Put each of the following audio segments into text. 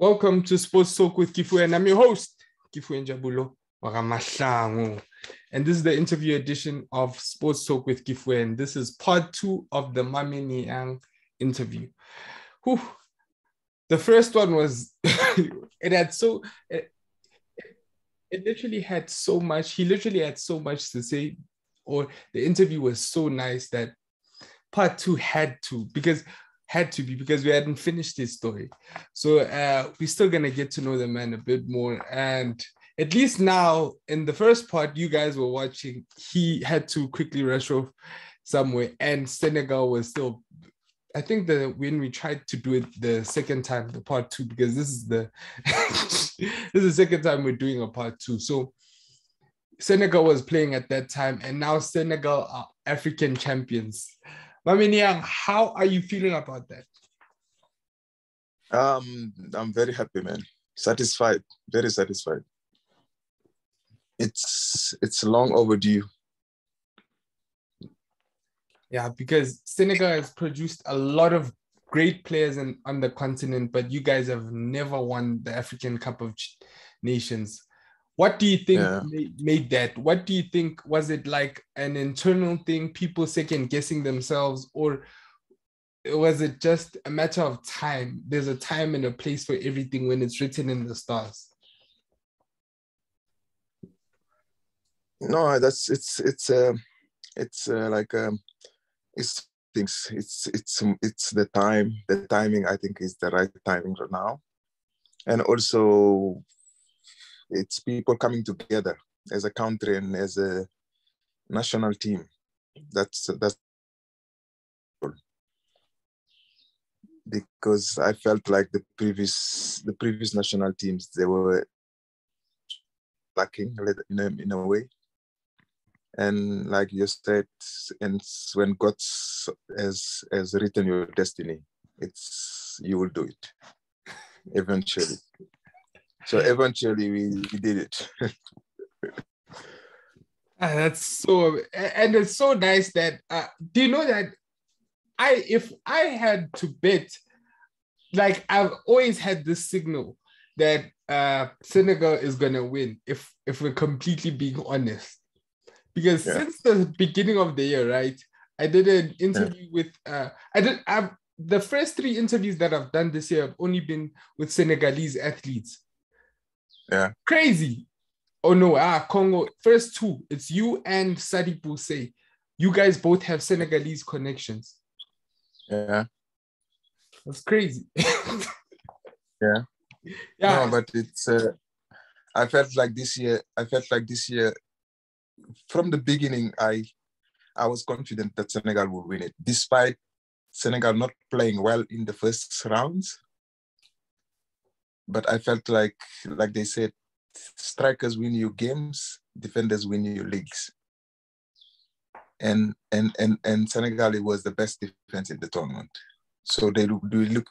Welcome to Sports Talk with Kifu, and I'm your host, Kifu Njabulo Waramashango. And this is the interview edition of Sports Talk with Kifu, and this is part 2 of the Mame Niang interview. Whew. The first one was, it literally had so much, he literally had so much to say, or the interview was so nice that part 2 had to be because we hadn't finished his story. So we're still going to get to know the man a bit more. And at least now, in the first part you guys were watching, he had to quickly rush off somewhere. And Senegal was still, I think that when we tried to do it the second time, the part 2, because this is the second time we're doing a part 2. So Senegal was playing at that time, and now Senegal are African champions. Mame Niang, how are you feeling about that? I'm very happy, man. Satisfied, very satisfied. It's long overdue. Yeah, because Senegal has produced a lot of great players on the continent, but you guys have never won the African Cup of Nations. What do you think made that? What do you think? Was it like an internal thing, people second guessing themselves, or was it just a matter of time? There's a time and a place for everything when it's written in the stars. No, it's the time. The timing, I think, is the right timing right now, and also it's people coming together as a country and as a national team. That's because I felt like the previous national teams, they were lacking in a way. And like you said, and when God has written your destiny, you will do it eventually. So eventually we did it. That's so, and it's so nice that, do you know that if I had to bet, like I've always had this signal that Senegal is going to win if we're completely being honest. Because since the beginning of the year, right, I did an interview with, the first 3 interviews that I've done this year have only been with Senegalese athletes. Yeah. Crazy. Oh no, Congo, first 2, it's you and Sadibou Say. You guys both have Senegalese connections. Yeah. That's crazy. Yeah. No, but it's, I felt like this year, from the beginning, I was confident that Senegal would win it, despite Senegal not playing well in the first rounds. But I felt like they said, strikers win you games, defenders win you leagues. And Senegal, it was the best defense in the tournament. So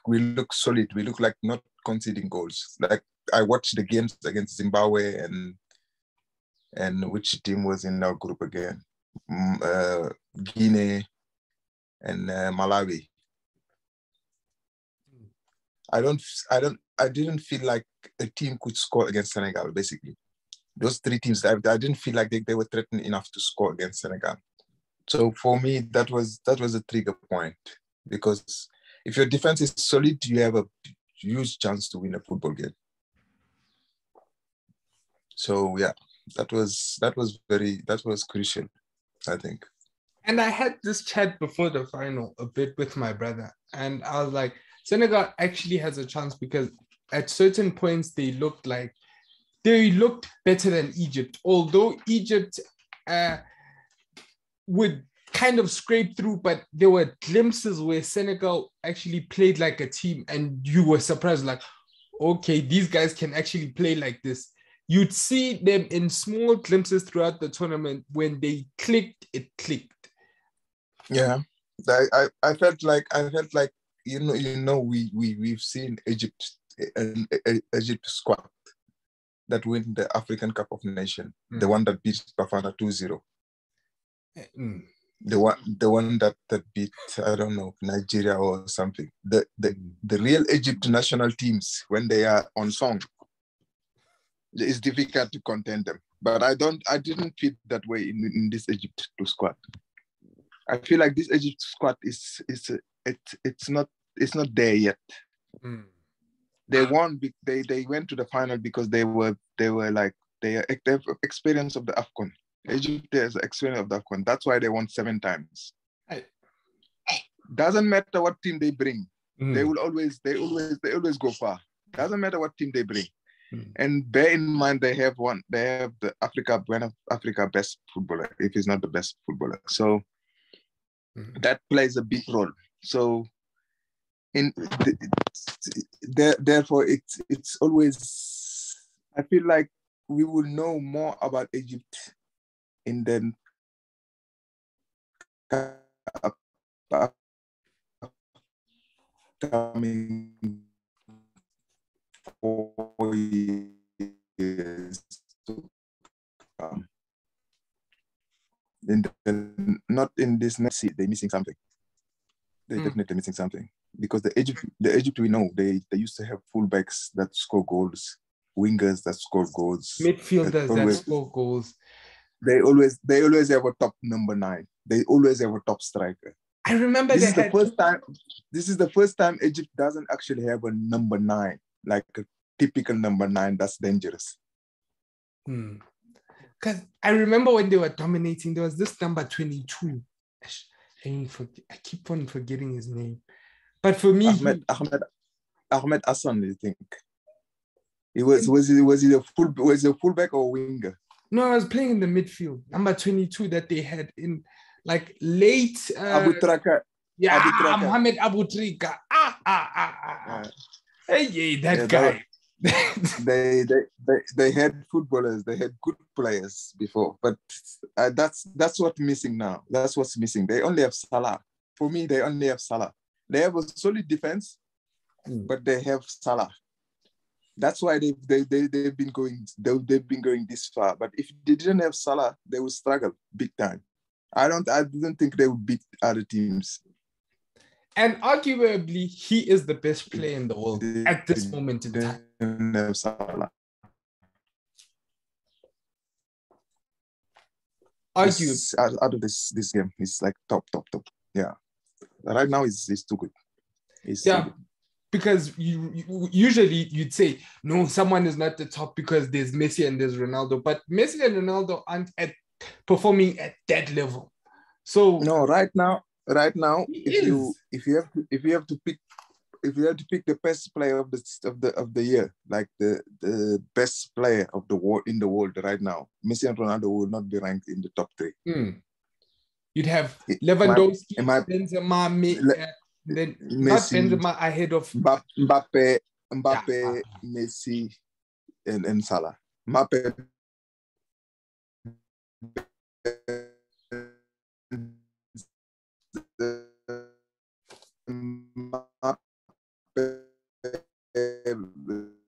we look solid. We look like not conceding goals. Like I watched the games against Zimbabwe and which team was in our group again? Guinea and Malawi. I didn't feel like a team could score against Senegal, basically. Those 3 teams, I didn't feel like they were threatened enough to score against Senegal. So for me, that was a trigger point, because if your defense is solid, you have a huge chance to win a football game. So yeah, that was crucial, I think. And I had this chat before the final a bit with my brother, and I was like, Senegal actually has a chance because at certain points they looked better than Egypt, although Egypt would kind of scrape through, but there were glimpses where Senegal actually played like a team, and you were surprised, like, okay, these guys can actually play like this. You'd see them in small glimpses throughout the tournament. When they clicked, it clicked. Yeah, I felt like we've seen Egypt squad that win the African Cup of Nations, the one that beat Bafana 2-0. The one that beat, I don't know, Nigeria or something. The real Egypt national teams, when they are on song, it's difficult to contend them. But I didn't feel that way in this Egypt squad. I feel like this Egypt squad it's not there yet. Mm. They won. They went to the final because they have experience of the AFCON. Egypt has experience of the AFCON. That's why they won 7 times. Doesn't matter what team they bring. They will always go far. Doesn't matter what team they bring. And bear in mind they have the Africa best footballer, if he's not the best footballer. So that plays a big role. So therefore it's always, I feel like we will know more about Egypt in the coming 4 years to come. Not in this next season, they're missing something. They're definitely missing something. Because the Egypt we know, they used to have fullbacks that score goals, wingers that score goals, midfielders that score goals. They always have a top number 9. They always have a top striker. I remember this is the first time Egypt doesn't actually have a number 9, like a typical number 9 that's dangerous. Because I remember when they were dominating, there was this number 22. I keep on forgetting his name. But for me, Ahmed Hassan, you think? Was he a fullback or winger? No, I was playing in the midfield. Number 22 that they had in like late Abu Traka. Yeah, Abu Traka. Mohamed Abu Trika. Hey, that guy. They had footballers, they had good players before, but that's what's missing now. That's what's missing. They only have Salah. For me, they only have Salah. They have a solid defense, but they have Salah. That's why they've been going this far. But if they didn't have Salah, they would struggle big time. I didn't think they would beat other teams. And arguably, he is the best player in the world at this moment in time. Salah. Out of this game, he's like top. Yeah. Right now, he's too good. Too good. Because usually you'd say, no, someone is not the top because there's Messi and there's Ronaldo. But Messi and Ronaldo aren't performing at that level. So no, right now, if you have to pick the best player of the year, like the best player of the world in the world right now, Messi and Ronaldo will not be ranked in the top 3. You'd have Lewandowski, Benzema, then Messi, not Benzema ahead of Mbappe, Messi, and Salah. Mbappe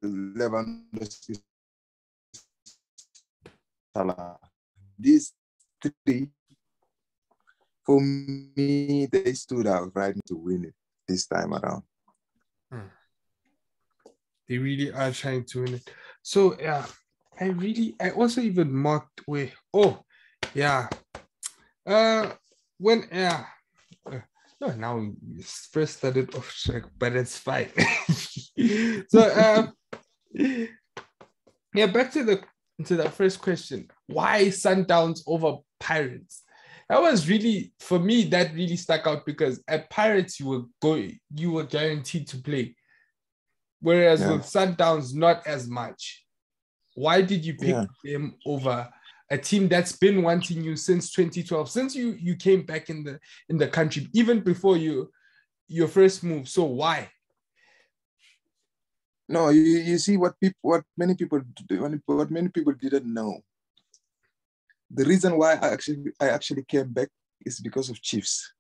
Lewandowski, Salah. These 3, for me, they stood out right to win it this time around. They really are trying to win it. So yeah, I also even marked where. Oh, yeah. Now we first started off track, but it's fine. So back to the first question. Why Sundowns over Pirates? That was really, for me, that really stuck out because at Pirates you were guaranteed to play. Whereas with Sundowns, not as much. Why did you pick them over a team that's been wanting you since 2012, since you came back in the country, even before your first move? So why? No, you see what many people didn't know. The reason why I actually came back is because of Chiefs.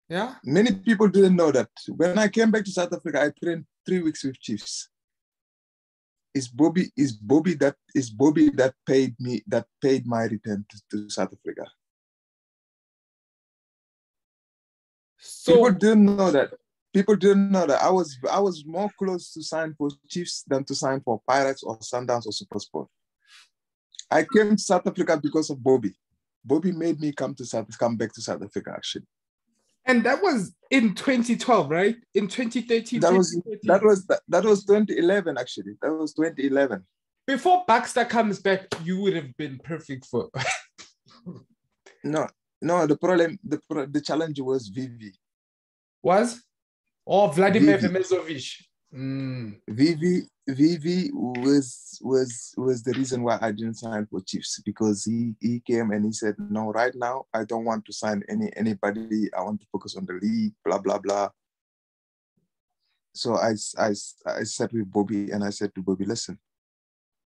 Yeah. Many people didn't know that. When I came back to South Africa, I trained 3 weeks with Chiefs. Is Bobby that paid my return to South Africa. So People didn't know that. I was more close to sign for Chiefs than to sign for Pirates or Sundowns or SuperSport. I came to South Africa because of Bobby. Bobby made me come back to South Africa, actually. And that was in 2012, right? In 2013, that was 2011, actually. That was 2011. Before Baxter comes back, you would have been perfect for. No. The challenge was Vivi. Was? Or Vladimir Vivi. Vemezovic. Vivi was the reason why I didn't sign for Chiefs, because he came and he said, no, right now I don't want to sign anybody. I want to focus on the league, blah blah blah. So I sat with Bobby and I said to Bobby, listen,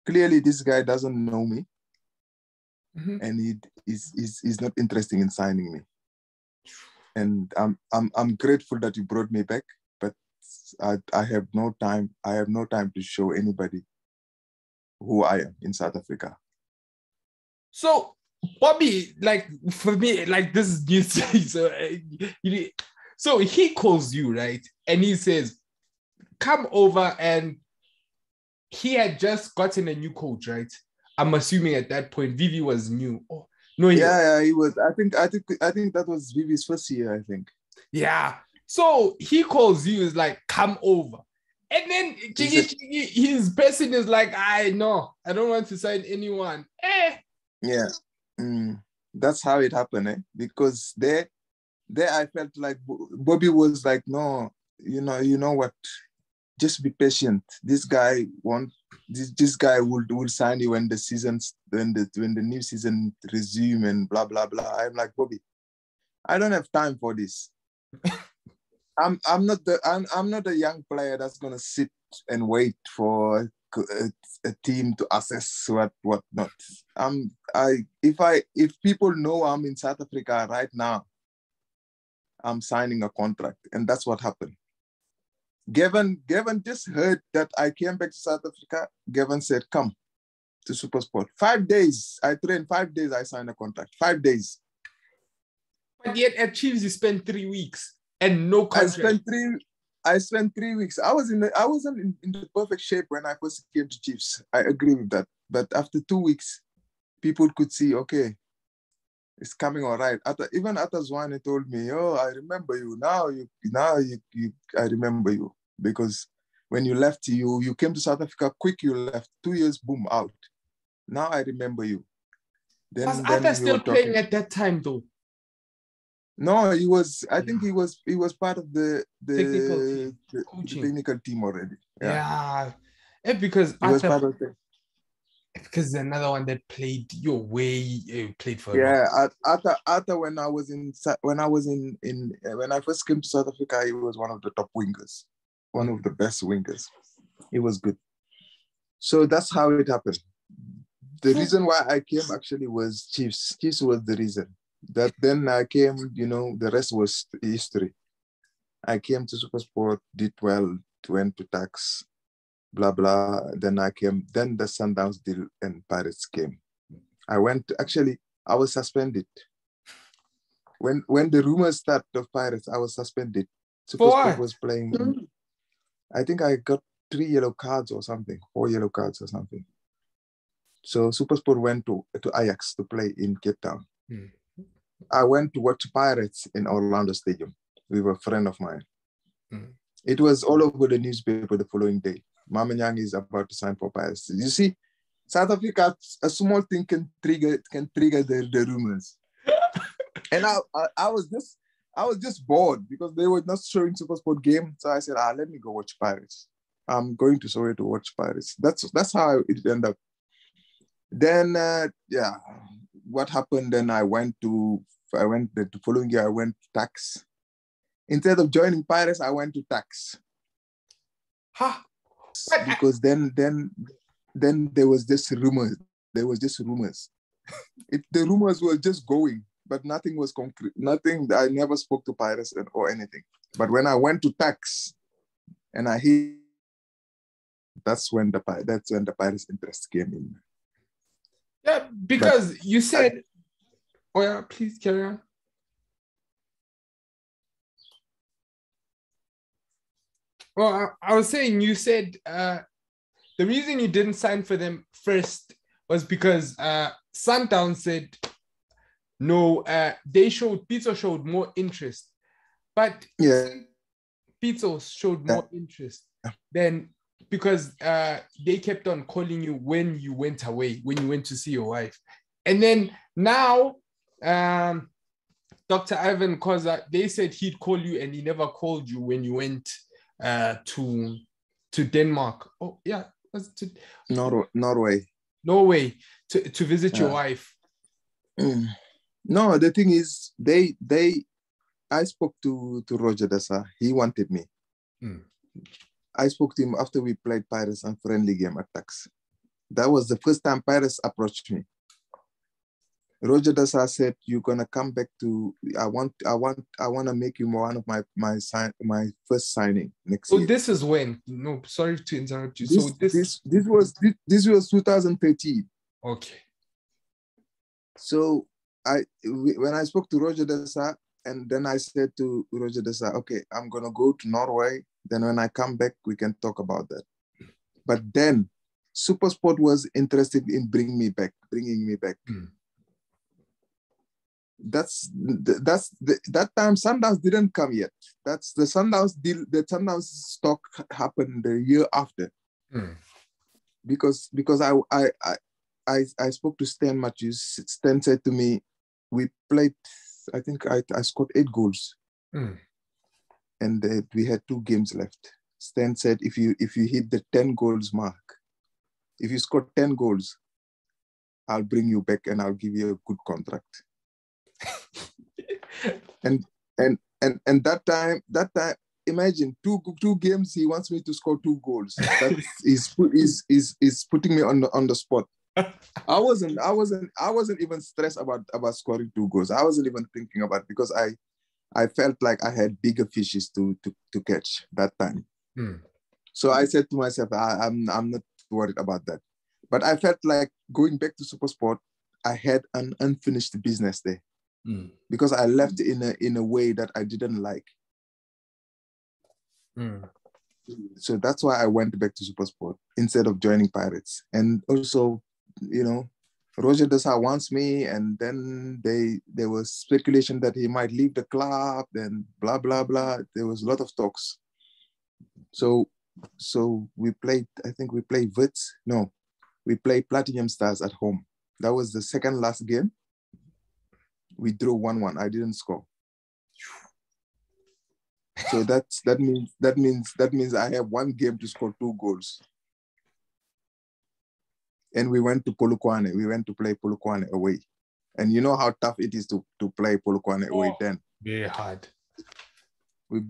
clearly this guy doesn't know me, and he's not interested in signing me. And I'm grateful that you brought me back, but I have no time. I have no time to show anybody who I am in South Africa. So Bobby, like for me, like this is new to me. So he calls you, right? And he says, come over, and he had just gotten a new coach, right? I'm assuming at that point Vivi was new. Oh, no, he was. I think that was Vivi's first year, I think. Yeah. So he calls you, is like, come over. And then his person is like, I don't want to sign anyone. Yeah. That's how it happened, because there I felt like Bobby was like, no, you know what? Just be patient. This guy will sign you when the new season resume and blah blah blah. I'm like, Bobby, I don't have time for this. I'm not a young player that's gonna sit and wait for a team to assess what not. If people know I'm in South Africa right now, I'm signing a contract, and that's what happened. Gavin just heard that I came back to South Africa. Gavin said, come to SuperSport. 5 days. I trained 5 days. I signed a contract. 5 days. But yet at Chiefs, you spent 3 weeks and no contract. I spent 3 weeks. I wasn't in the perfect shape when I first came to Chiefs. I agree with that. But after 2 weeks, people could see, okay, it's coming all right. Even Atazwane told me, oh, I remember you. I remember you. Because when you left, you came to South Africa quick, you left. 2 years, boom, out. Now I remember you. Was Ata still playing at that time, though? No, he was. I think he was part of the technical team already. Yeah. Because he was part of the. Because another one that played your way, played for. Yeah, Ata when I first came to South Africa, he was one of the top wingers, one of the best wingers. He was good. So that's how it happened. The reason why I came actually was Chiefs. Chiefs was the reason. That then I came, the rest was history. I came to SuperSport, did well, went to tax, blah, blah. Then I came, then the Sundowns deal and Pirates came. I was suspended. When the rumors started of Pirates, I was suspended. SuperSport was playing. I think I got 3 yellow cards or something, 4 yellow cards or something. So SuperSport went to Ajax to play in Cape Town. I went to watch Pirates in Orlando Stadium with a friend of mine. It was all over the newspaper the following day. Mame Niang is about to sign for Pirates. You see, South Africa, a small thing can trigger the rumors. And I was just bored because they were not showing SuperSport game. So I said, let me go watch Pirates. I'm going to Soweto to watch Pirates. That's how it ended up. Then what happened? Then the following year I went to tax. Instead of joining Pirates, I went to tax. Because then there was just rumors. There was just rumors. The rumors were just going, but nothing was concrete. Nothing. I never spoke to Pirates or anything. But when I went to tax, and I hear That's when the Pirates interest came in. Yeah, because you said, oh yeah, please carry on. Well, I was saying, you said the reason you didn't sign for them first was because Sundowns said no. Pizzo showed more interest, but Pizzo showed more interest than because they kept on calling you when you went away, when you went to see your wife, and then now Dr. Ivan Koza, they said he'd call you and he never called you when you went to Denmark. Oh yeah, was to Norway to visit your wife. No, the thing is, I spoke to Roger Dessa. He wanted me. I spoke to him after we played Pirates and friendly game at Tax. That was the first time Pirates approached me. Roger Dessa said, "You're gonna come back to. I want to make you one of my first signing next year." So this is when? No, sorry to interrupt you. This was 2013. Okay. So when I spoke to Roger Dessa, and then I said to Roger Dessa, "Okay, I'm gonna go to Norway. Then when I come back, we can talk about that." But then SuperSport was interested in bringing me back. That time Sundowns didn't come yet. That's the Sundowns deal. The Sundowns stock happened the year after. Because I spoke to Stan Mathews. Stan said to me, "We played. I think I scored 8 goals, and we had 2 games left." Stan said, "If you hit the 10 goals mark, if you score 10 goals, I'll bring you back and I'll give you a good contract." and that time, imagine 2 games. He wants me to score 2 goals. That is putting me on the spot. I wasn't even stressed about scoring 2 goals. I wasn't even thinking about it because I felt like I had bigger fishes to catch that time. So I said to myself, I'm not worried about that. But I felt like going back to SuperSport, I had an unfinished business there. Because I left in a way that I didn't like. So that's why I went back to SuperSport instead of joining Pirates. And also, Roger Dessa wants me, and then there was speculation that he might leave the club, and blah blah blah. There was a lot of talks. So we played. I think we played Wits. No, we played Platinum Stars at home. That was the second last game. We drew 1-1. I didn't score. So that means I have 1 game to score 2 goals. And we went to Polokwane. We went to play Polokwane away. And you know how tough it is to play Polokwane away then. Very hard. It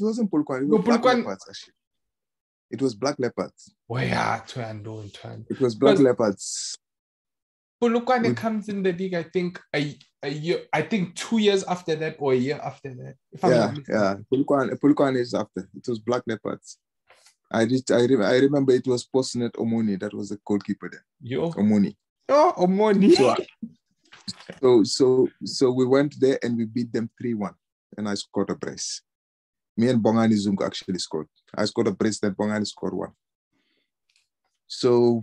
wasn't Polokwane. It was Black Leopards, actually. It was Black Leopards. Oh yeah, it was Black Leopards. Polokwane comes in the league, I think, a year. I think 2 years after that or a year after that. If I'm not mistaken. Polokwane is after. It was Black Leopards. I remember it was Postnet Omoni that was the goalkeeper there. Omoni. Oh, Omoni. So we went there and we beat them 3-1, and I scored a brace. Me and Bongani Zungu actually scored. I scored a brace, then Bongani scored 1. So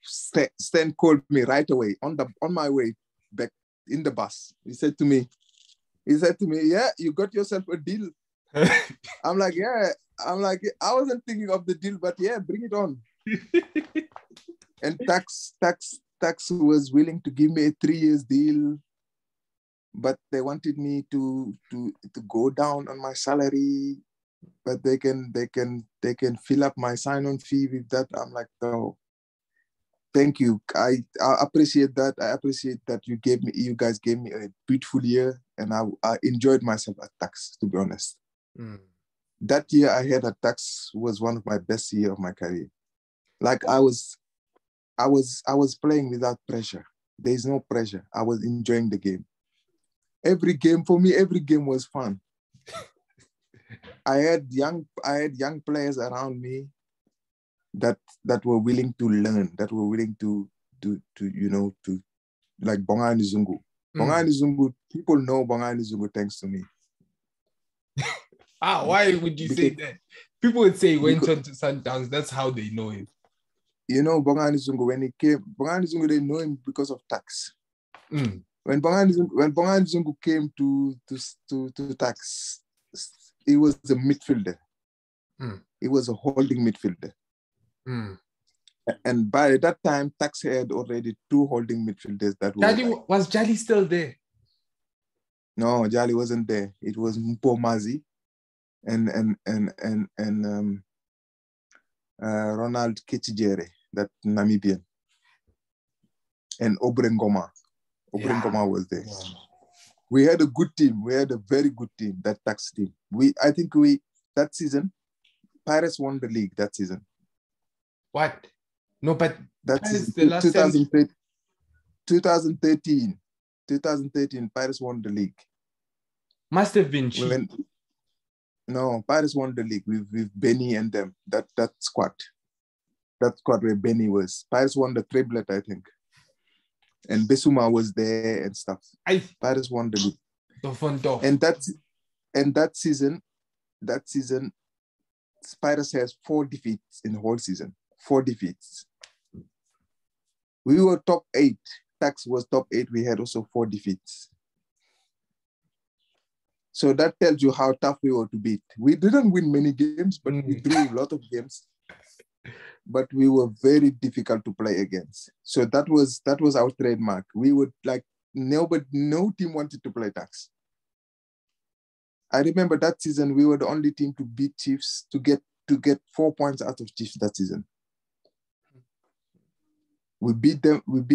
Stan called me right away on my way back in the bus. He said to me, "Yeah, you got yourself a deal." I'm like, "Yeah." I wasn't thinking of the deal, but yeah, bring it on. And Tax was willing to give me a 3 years deal, but they wanted me to go down on my salary, but they can fill up my sign-on fee with that. I'm like, no. Thank you. I appreciate that. I appreciate that you guys gave me a beautiful year, and I enjoyed myself at Tax, to be honest. That year I had at Tax was one of my best years of my career. Like I was playing without pressure. There's no pressure. I was enjoying the game. Every game was fun. I had young players around me that were willing to learn, that were willing to like Bongani Zungu. Bongani Zungu, people know Bongani Zungu thanks to me. Why would you say that? People would say he went on to Sundowns. That's how they know him. You know, Bongani Zungu, when he came, Bongani Zungu, they know him because of tax. When Bongani Zungu came to tax, he was a midfielder. He was a holding midfielder. And by that time, tax had already 2 holding midfielders that were. Was Jali still there? No, Jali wasn't there. It was Mpomazi and Ronald Kechijere, that Namibian, and Obrengoma. Obrengoma was there. Yeah. We had a good team. We had a very good team, that tax team. I think that season, Pirates won the league that season. What? No, but that's the last 2013, Pirates won the league. Must have been cheap. No, Pirates won the league with Benny and them. That squad. That squad where Benny was. Pirates won the triplet, I think. And Besuma was there and stuff. Pirates won the league. And that season, Pirates has 4 defeats in the whole season. 4 defeats. We were top 8. Tax was top 8. We had also 4 defeats. So that tells you how tough we were to beat. We didn't win many games, but we drew a lot of games. But we were very difficult to play against. So that was our trademark. We would like no team wanted to play Tax. I remember that season we were the only team to beat Chiefs to get 4 points out of Chiefs that season. We beat them in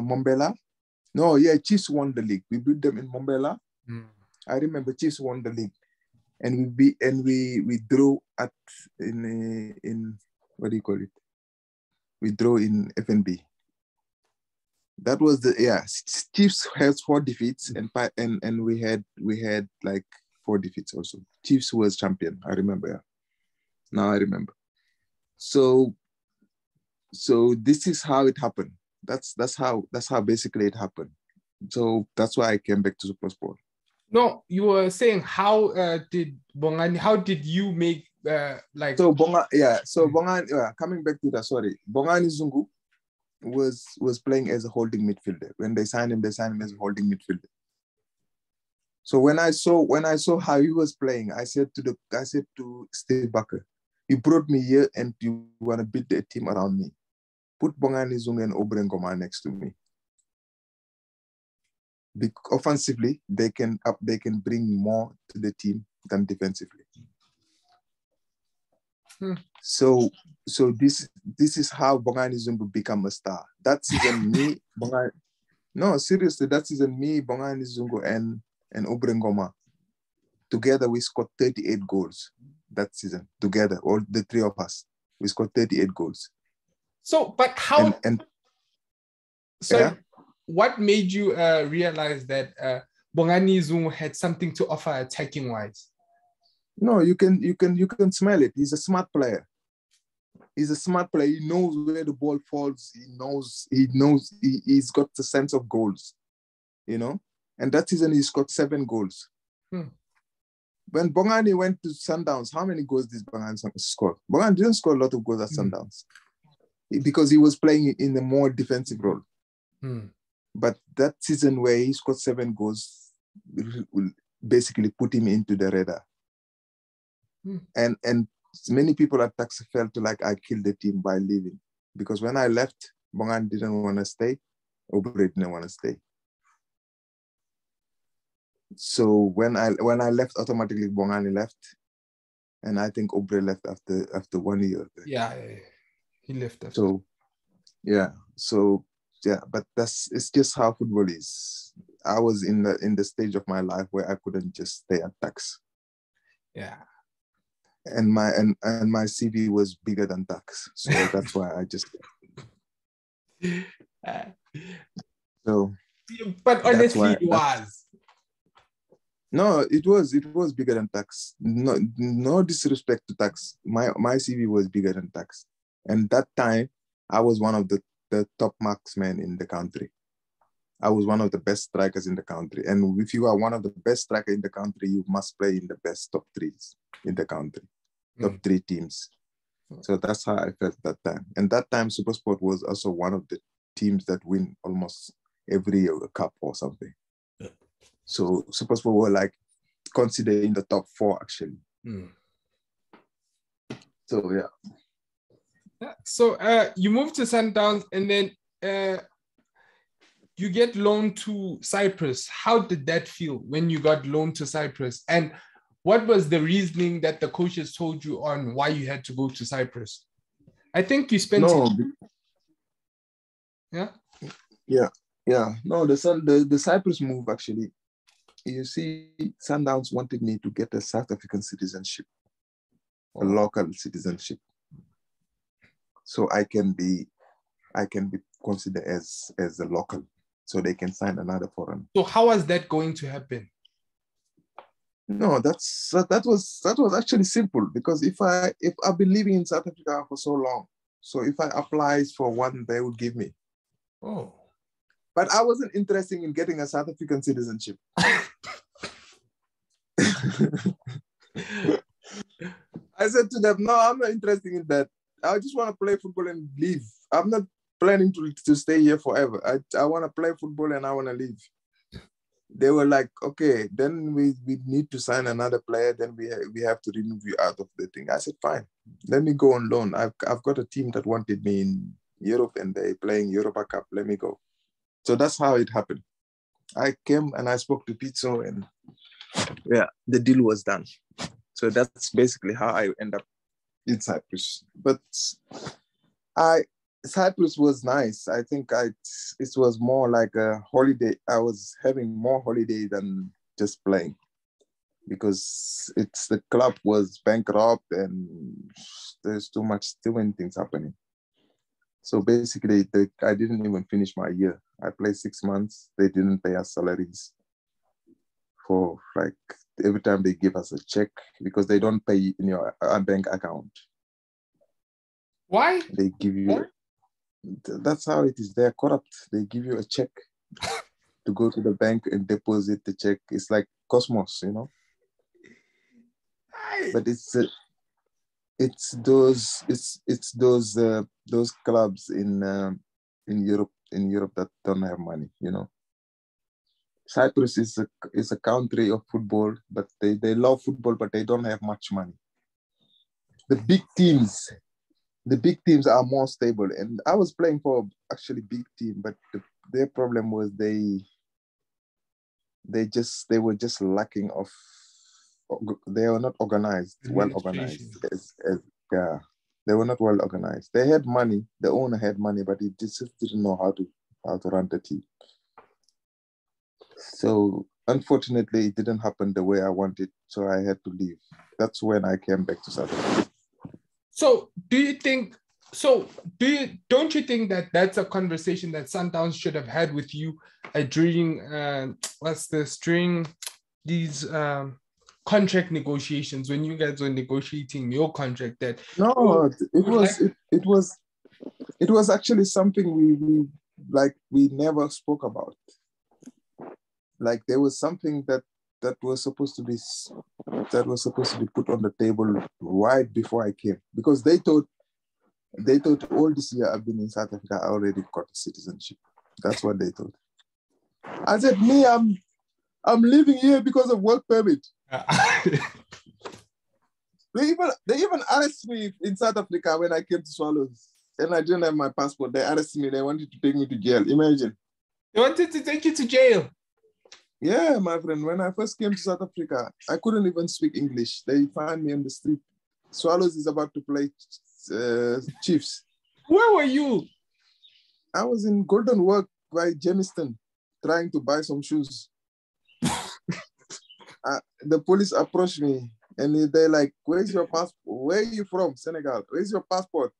Mombela. No, yeah, Chiefs won the league. We beat them in Mombela. I remember Chiefs won the league, and we drew in what do you call it? We drew in FNB. That was Chiefs has 4 defeats, and we had like 4 defeats also. Chiefs was champion. I remember. Yeah. Now I remember. So this is how it happened. That's how basically it happened. So that's why I came back to SuperSport. No, you were saying how did you make like so Bongani coming back to that, sorry. Bongani Zungu was playing as a holding midfielder. When they signed him as a holding midfielder. So when I saw how he was playing, I said to Steve Barker, you brought me here and you want to build a team around me. Put Bongani Zungu and Obrengoma next to me. Offensively, they can bring more to the team than defensively. So this is how Bongani Zungu become a star. That season, that season, Bongani Zungu and Obrengoma together we scored 38 goals that season. Together, all the 3 of us, we scored 38 goals. So, but how? What made you realize that Bongani Zungu had something to offer attacking wise? No, you can smell it. He's a smart player. He's a smart player. He knows where the ball falls. He's got the sense of goals, And that season he scored 7 goals. When Bongani went to Sundowns, how many goals did Bongani score? Bongani didn't score a lot of goals at Sundowns because he was playing in a more defensive role. But that season where he scored 7 goals will basically put him into the radar. And many people at Taxi felt like I killed the team by leaving. Because when I left, Bongani didn't want to stay. Obre didn't want to stay. So when I left, automatically Bongani left. And I think Obre left after 1 year. Yeah, he left after. But it's just how football is. I was in the stage of my life where I couldn't just stay at Tax. Yeah. And my CV was bigger than Tax. So that's why I just so but honestly it was. No, it was bigger than Tax. No disrespect to Tax. My CV was bigger than Tax. And that time, I was one of the top marksmen in the country. I was one of the best strikers in the country. And if you are one of the best strikers in the country, you must play in the best top threes in the country, top three teams. So that's how I felt that time. And that time, SuperSport was also one of the teams that win almost every year a cup or something. So SuperSport were like considered in the top 4 actually. So yeah. So you moved to Sundowns and then you get loaned to Cyprus. How did that feel when you got loaned to Cyprus? And what was the reasoning that the coaches told you on why you had to go to Cyprus? I think you spent Yeah. No, the Cyprus move actually. You see, Sundowns wanted me to get a South African citizenship, a local citizenship, so I can be considered as a local, so they can sign another foreign. So how was that going to happen? No, that was actually simple, because if I've been living in South Africa for so long, so if I apply for one, they would give me. Oh. But I wasn't interested in getting a South African citizenship. I said to them, no, I'm not interested in that. I just want to play football and leave. I'm not planning to stay here forever. I want to play football and I want to leave. They were like, okay, then we need to sign another player. Then we have to remove you out of the thing. I said, fine, let me go on loan. I've got a team that wanted me in Europe and they're playing Europa Cup. Let me go. So that's how it happened. I came and I spoke to Pizzo and the deal was done. So that's basically how I end up in Cyprus. But Cyprus was nice. I think it was more like a holiday. I was having more holiday than just playing, because the club was bankrupt and there's too many things happening. So basically, I didn't even finish my year. I played 6 months. They didn't pay us salaries for like every time they give us a check, because they don't pay in your bank account. Why? They give you. That's how it is. They're corrupt. They give you a check to go to the bank and deposit the check. It's like Cosmos, you know. But it's those clubs in Europe that don't have money, you know. Cyprus is a country of football, but they love football, but they don't have much money. The big teams are more stable, and I was playing for actually big team, but their problem was they were just lacking of. They were not well organized. They were not well organized. They had money. The owner had money, but he just didn't know how to run the team. So unfortunately, it didn't happen the way I wanted. So I had to leave. That's when I came back to South Africa. So don't you think that that's a conversation that Sundowns should have had with you during these contract negotiations, when you guys were negotiating your contract? That it was actually something we never spoke about. Like there was something that was supposed to be put on the table right before I came, because they thought all this year I've been in South Africa, I already got a citizenship. That's what they thought. I said, me, I'm living here because of work permit. They even arrested me in South Africa when I came to Swallows, and I didn't have my passport. They arrested me. They wanted to take me to jail. Imagine. They wanted to take you to jail. Yeah, my friend. When I first came to South Africa, I couldn't even speak English. They found me on the street. Swallows is about to play Chiefs. Where were you? I was in Golden Work by Jamestown, trying to buy some shoes. The police approached me and they're like, where's your passport? Where are you from? Senegal. Where's your passport?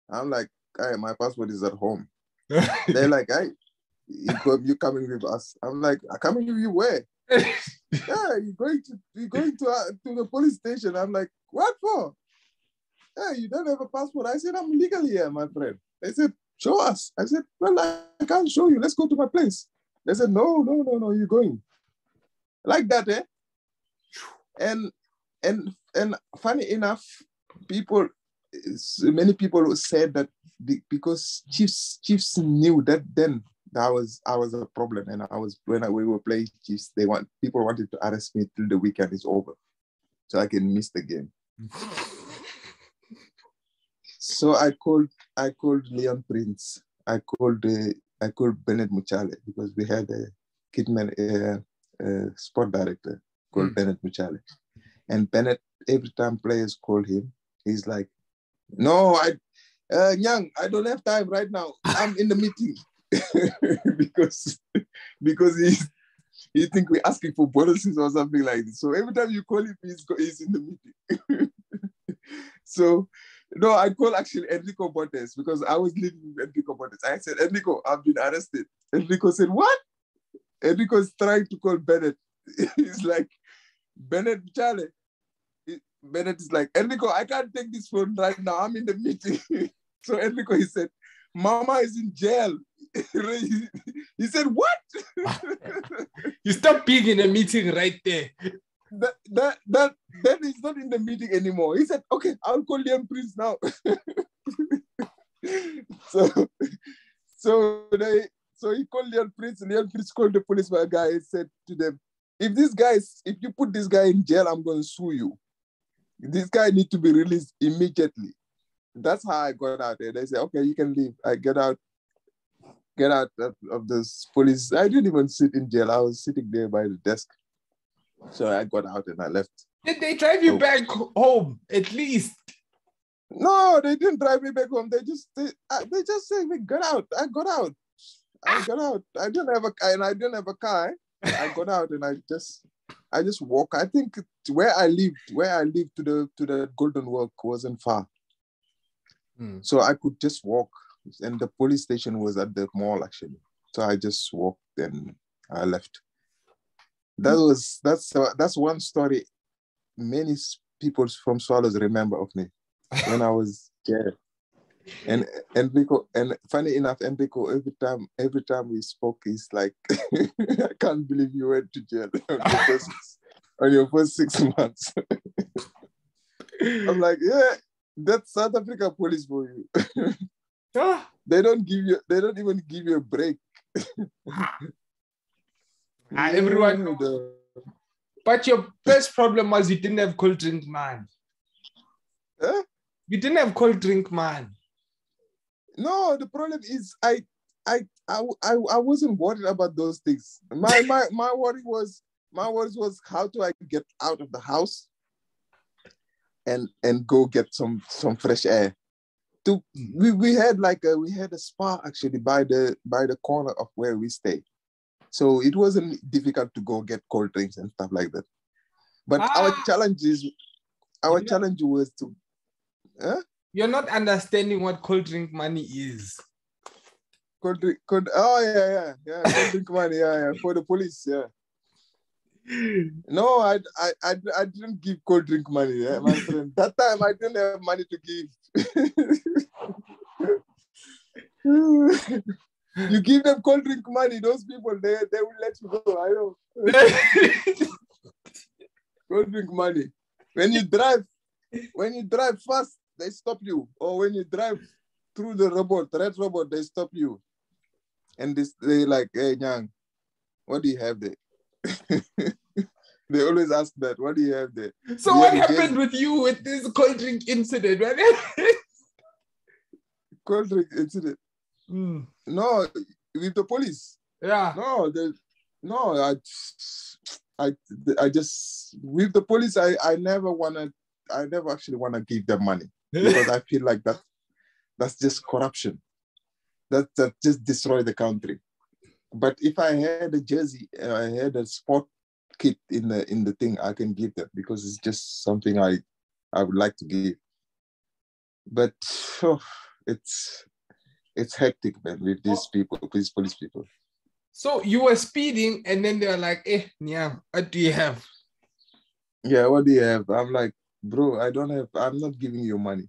I'm like, my passport is at home. They're like, you coming with us? I'm like, coming with you where? Yeah, you're going to the police station. I'm like, what for? Yeah, you don't have a passport. I said, I'm legal here, my friend. They said, show us. I said, well, I can't show you. Let's go to my place. They said, no, you're going. Like that, eh? And funny enough, many people said that because Chiefs knew that then I was a problem, and we were playing Chiefs, people wanted to arrest me till the weekend is over, so I can miss the game. So I called Leon Prince. I called Bennett Muchale, because we had a Kidman sport director called Bennett Muchale. And Bennett, every time players call him, he's like, no, Niang, I don't have time right now. I'm in the meeting. because he think we're asking for bonuses or something like this. So every time you call him, he's in the meeting. So, no, I call actually Enrico Bontes, because I was living with Enrico Bontes. I said, Enrico, I've been arrested. Enrico said, what? Enrico is trying to call Bennett. He's like, Bennett Charlie. Bennett is like, Enrico, I can't take this phone right now. I'm in the meeting. So Enrico, he said, Mama is in jail. He said, what? You stop being in a meeting right there. Then he's not in the meeting anymore. He said, okay, I'll call Liam Prince now. So he called Leon Prince. Leon Prince called the police guy and said to them, if you put this guy in jail, I'm going to sue you. This guy needs to be released immediately. That's how I got out there. They said, okay, you can leave. I get out of this police. I didn't even sit in jail. I was sitting there by the desk. So I got out and I left. Did they drive you back home at least? No, they didn't drive me back home. They just said, we got out. I got out. I didn't have a car. I got out and I just walk. I think where I lived to the Golden Walk wasn't far. So I could just walk. And the police station was at the mall actually. So I just walked and I left. That's one story many people from Swallows remember of me when I was there. And Enrico, and funny enough, Enrico, every time we spoke, he's like, I can't believe you went to jail on your first 6 months. I'm like, yeah, that's South Africa police for you. They don't even give you a break. Everyone. But your first problem was you didn't have cold drink, man. Huh? You didn't have cold drink, man. No, the problem is I wasn't worried about those things. My worry was how do I get out of the house and go get some fresh air. We had a spa actually by the corner of where we stay. So it wasn't difficult to go get cold drinks and stuff like that. But our challenge was to You're not understanding what cold drink money is. Cold drink money, for the police, yeah. No, I didn't give cold drink money, my friend. That time I didn't have money to give. You give them cold drink money, those people they will let you go. I know. Cold drink money. When you drive fast, they stop you. Or when you drive through the red robot, they stop you. And they like, hey, Niang, what do you have there? They always ask that, what do you have there? So what happened with you with this cold drink incident? Cold drink incident? No, with the police. Yeah. I just, with the police, I never actually want to give them money because I feel like that's just corruption. That just destroy the country. But if I had a jersey, I had a sport kit in the thing, I can give them because it's just something I would like to give. But it's hectic, man, with these people, these police people. So you were speeding, and then they were like, Niang, what do you have? Yeah, what do you have? I'm like, bro, I'm not giving you money.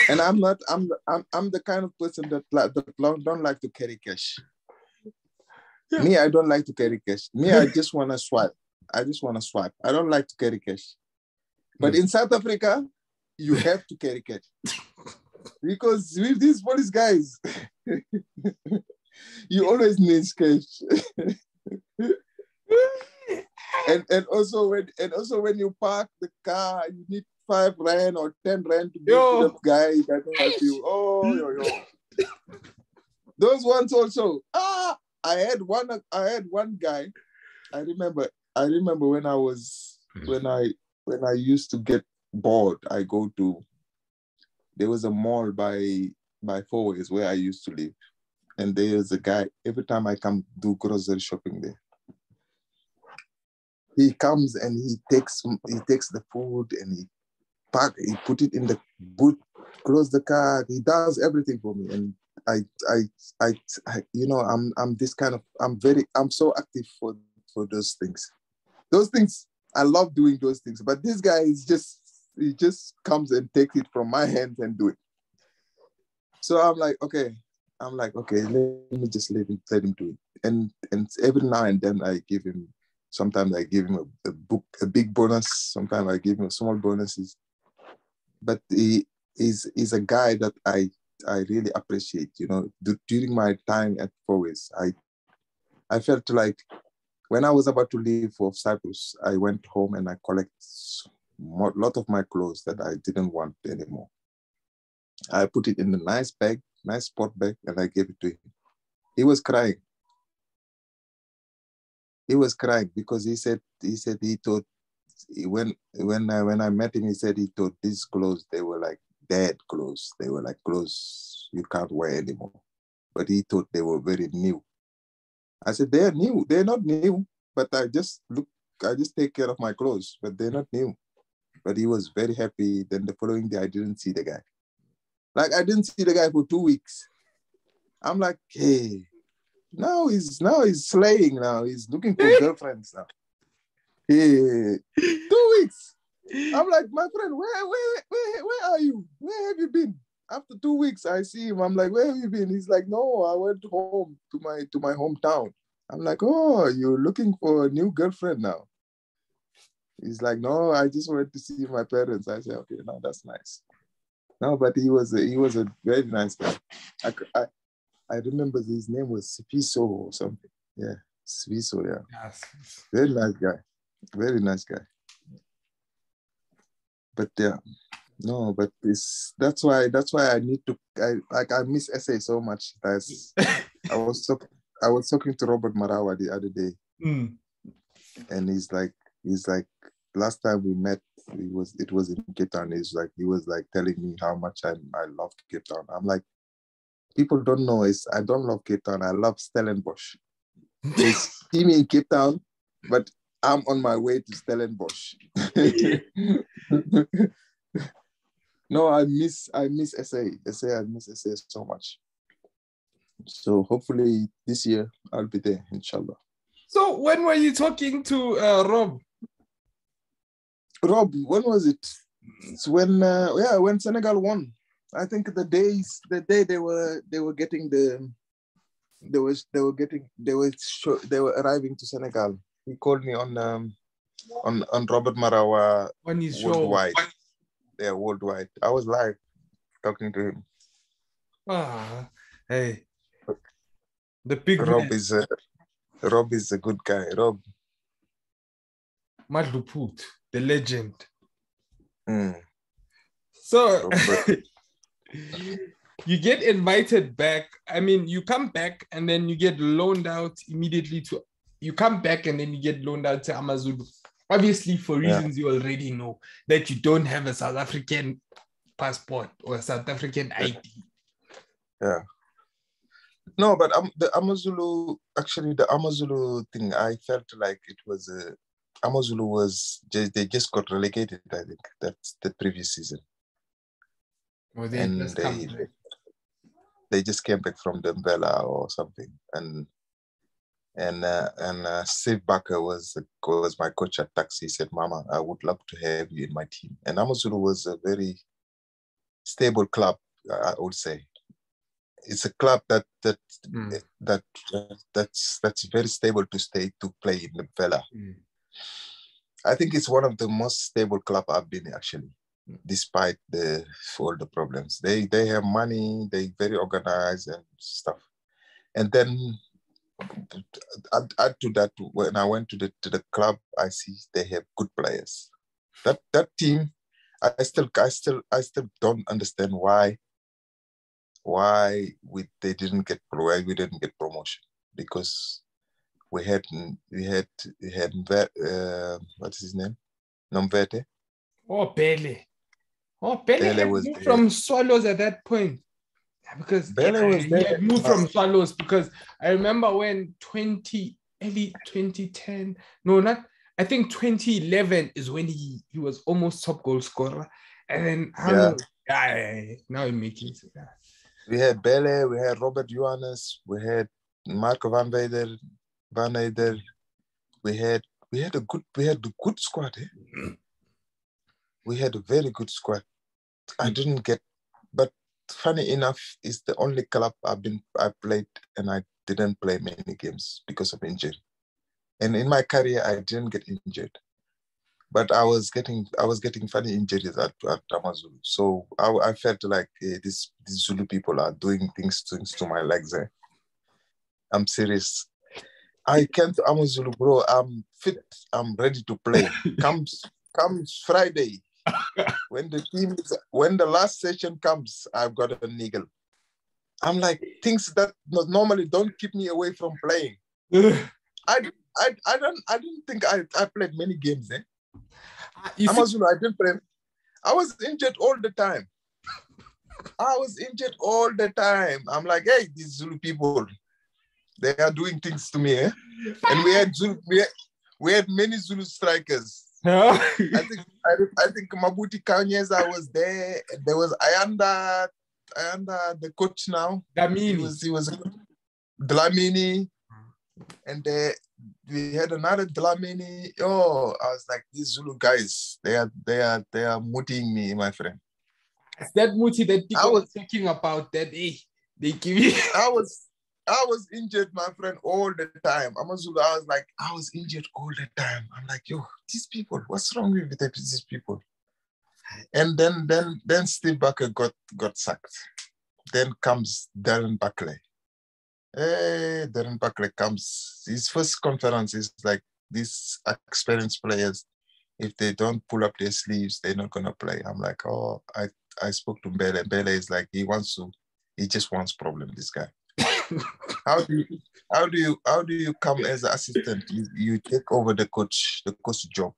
And I'm the kind of person that don't like to carry cash. Yeah. Me, I don't like to carry cash. Me, I just want to swipe. I don't like to carry cash. But in South Africa, you have to carry cash. Because with these police guys, you always need cash. and also when you park the car, you need 5 rand or 10 rand to give to the guy that help you. Oh, yo. Those ones also. I had one guy. I remember when I used to get bored, there was a mall by Four Ways where I used to live. And there's a guy, every time I come do grocery shopping there, he comes and he takes the food and he put it in the boot, close the car. He does everything for me. And I I'm this kind of, I'm so active for those things. Those things, I love doing those things. But this guy he just comes and takes it from my hands and do it. So I'm like, okay, let me just let him do it. And every now and then sometimes I give him a big bonus. Sometimes I give him small bonuses. But he is a guy that I really appreciate. During my time at Four Ways, I felt like when I was about to leave for Cyprus, I went home and I collect a lot of my clothes that I didn't want anymore. I put it in a nice sport bag, and I gave it to him. He was crying. Because he said he thought, when I met him, he said he thought these clothes, they were like dead clothes. They were like clothes you can't wear anymore. But he thought they were very new. I said, they're new. They're not new, but I just take care of my clothes, but they're not new. But he was very happy. Then the following day, I didn't see the guy. Like, I didn't see the guy for 2 weeks. I'm like, hey, now he's slaying now. He's looking for girlfriends now. Hey, 2 weeks. I'm like, my friend, where are you? Where have you been? After 2 weeks, I see him. I'm like, where have you been? He's like, no, I went home to my hometown. I'm like, oh, you're looking for a new girlfriend now. He's like, no, I just went to see my parents. I said, okay, no, that's nice. No, but he was a very nice guy. I remember his name was Sipiso or something. Yeah, Sipiso, yeah. Yes. Very nice guy. Very nice guy. But yeah, no, but that's why I need to, I miss SA so much. I was talking to Robert Marawa the other day, and he's like, last time we met, it was in Cape Town. He was telling me how much I love Cape Town. I'm like, people don't know I don't love Cape Town. I love Stellenbosch. They see me in Cape Town, but I'm on my way to Stellenbosch. No, I miss SA. I miss SA so much. So hopefully this year I'll be there, inshallah. So when were you talking to Rob? Rob, when was it? It's when Senegal won. I think the day they were getting they were arriving to Senegal. He called me on Robert Marawa on his worldwide. Show. Yeah, worldwide. I was live talking to him. Hey, the big Rob man. Rob is a good guy. Rob Madluput, the legend. Mm. So you get invited back. I mean, you come back and then you get loaned out immediately to. You come back and then you get loaned out to Amazulu. Obviously, for reasons you already know, that you don't have a South African passport or a South African ID. Yeah. No, but the Amazulu thing, I felt like it was Amazulu was they just got relegated. I think that's the previous season. Or they just came back from the umbrella or something, and And Steve Barker was my coach at Taxi. He said, "Mama, I would love to have you in my team." And Amazulu was a very stable club, I would say. It's a club that's very stable to play in the Vela. I think it's one of the most stable club I've been in, actually, despite all the problems. They have money, they very organized and stuff. And then add to that, when I went to the club, I see they have good players. That team, I still don't understand why we didn't get promotion, because we had what's his name? Nomvete. Bele had moved from Swallows at that point. Because he had moved from Swallows, because I remember when early 2010, no, not, I think 2011 is when he was almost top goal scorer. And then, now I'm making sense. We had Bele, we had Robert Johannes, we had Marco Van Eyder. We had a good squad. We had a very good squad. But funny enough, it's the only club I played and I didn't play many games because of injury. And in my career, I didn't get injured, but I was getting funny injuries at Amazulu. So I felt like these Zulu people are doing things to my legs. I'm serious. I came to Amazulu, bro. I'm fit. I'm ready to play. Comes Friday. When the last session comes, I've got a niggle. I'm like, things that normally don't keep me away from playing. I didn't think I played many games. Amazulu, I didn't play. I was injured all the time. I'm like, hey, these Zulu people, they are doing things to me. And we had many Zulu strikers. I think Mabuti Kanyeza was there. There was Ayanda, the coach now. Dlamini. He was Dlamini. And we had another Dlamini. Oh, I was like, these Zulu guys, they are muting me, my friend. It's that muti that people was talking about that they give you. I was injured, my friend, all the time. Amazulu, I was injured all the time. I'm like, yo, these people, what's wrong with these people? And then Steve Barker got sacked. Then comes Darren Buckley. Hey, Darren Buckley comes. His first conference is like, these experienced players, if they don't pull up their sleeves, they're not gonna play. I'm like, oh, I spoke to Bele. Bele is like, he just wants problem, this guy. How do you come as an assistant? You take over the coach job.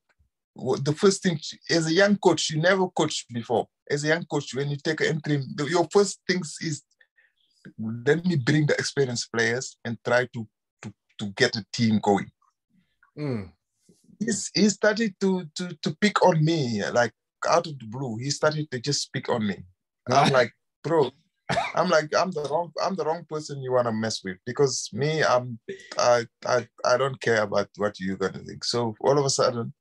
The first thing, as a young coach, you never coached before. As a young coach, when you take an interim, your first things is, let me bring the experienced players and try to get a team going. He started to pick on me, like out of the blue. He started to just pick on me. I'm like, bro, I'm the wrong person you want to mess with, because me, I don't care about what you're gonna think. So all of a sudden,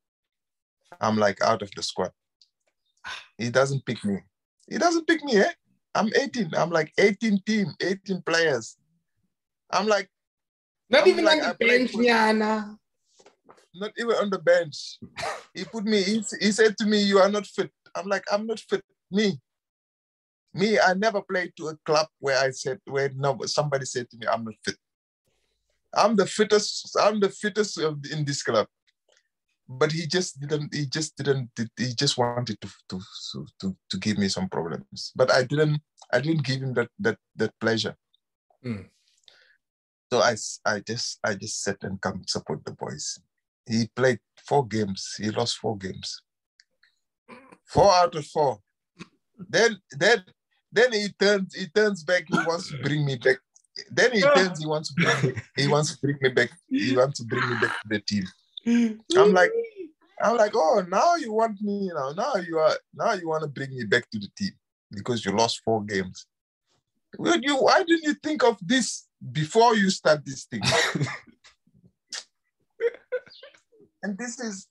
I'm like out of the squad. He doesn't pick me. I'm 18. I'm like 18 team, 18 players. I'm like, not even on the bench, Nyana. Not even on the bench. He put me. He said to me, "You are not fit." I'm like, "I'm not fit." Me, I never played to a club where somebody said to me, "I'm not fit." I'm the fittest in this club. But he just wanted to give me some problems. But I didn't give him that pleasure. So I just sat and come support the boys. He played 4 games. He lost 4 games. 4 out of 4. Then he turns back. He wants to bring me back. Then he turns. He wants to bring me back. He wants to bring me back to the team. I'm like, oh, now you want me now. Now you want to bring me back to the team because you lost 4 games. Why didn't you think of this before you start this thing? and this is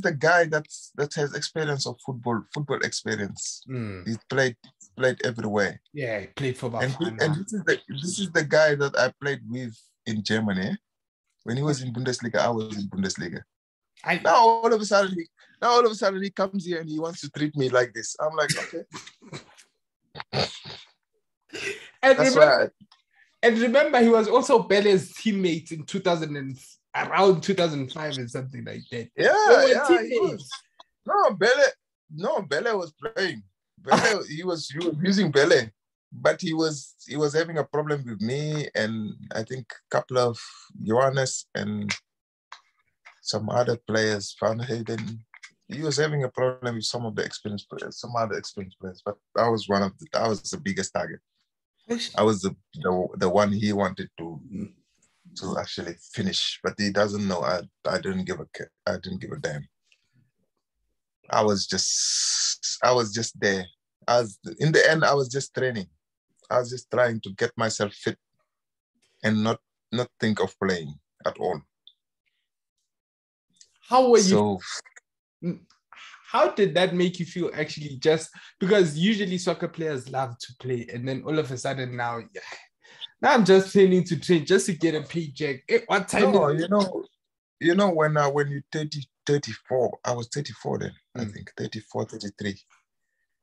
the guy that has experience of football experience. He's played everywhere. Yeah, he played for And Bafana. this is the guy that I played with in Germany. When he was in Bundesliga, I was in Bundesliga. Now all of a sudden he comes here and he wants to treat me like this. I'm like, okay. And remember, he was also Bele's teammate in around 2005 and something like that. Yeah, he was. Bele was playing. He was using Bele, but he was having a problem with me and I think a couple of Johannes and some other players. Van Hayden. He was having a problem with some of the experienced players, some other experienced players, but I was the biggest target. I was the one he wanted to actually finish, but he doesn't know. I didn't give a damn. I was just there. In the end, I was just training. I was just trying to get myself fit and not think of playing at all. How were you? How did that make you feel actually, just because usually soccer players love to play and then all of a sudden now I'm just training to train just to get a paycheck. What time is it? You know when you're 30, 34, I was 34 then, I think 34, 33.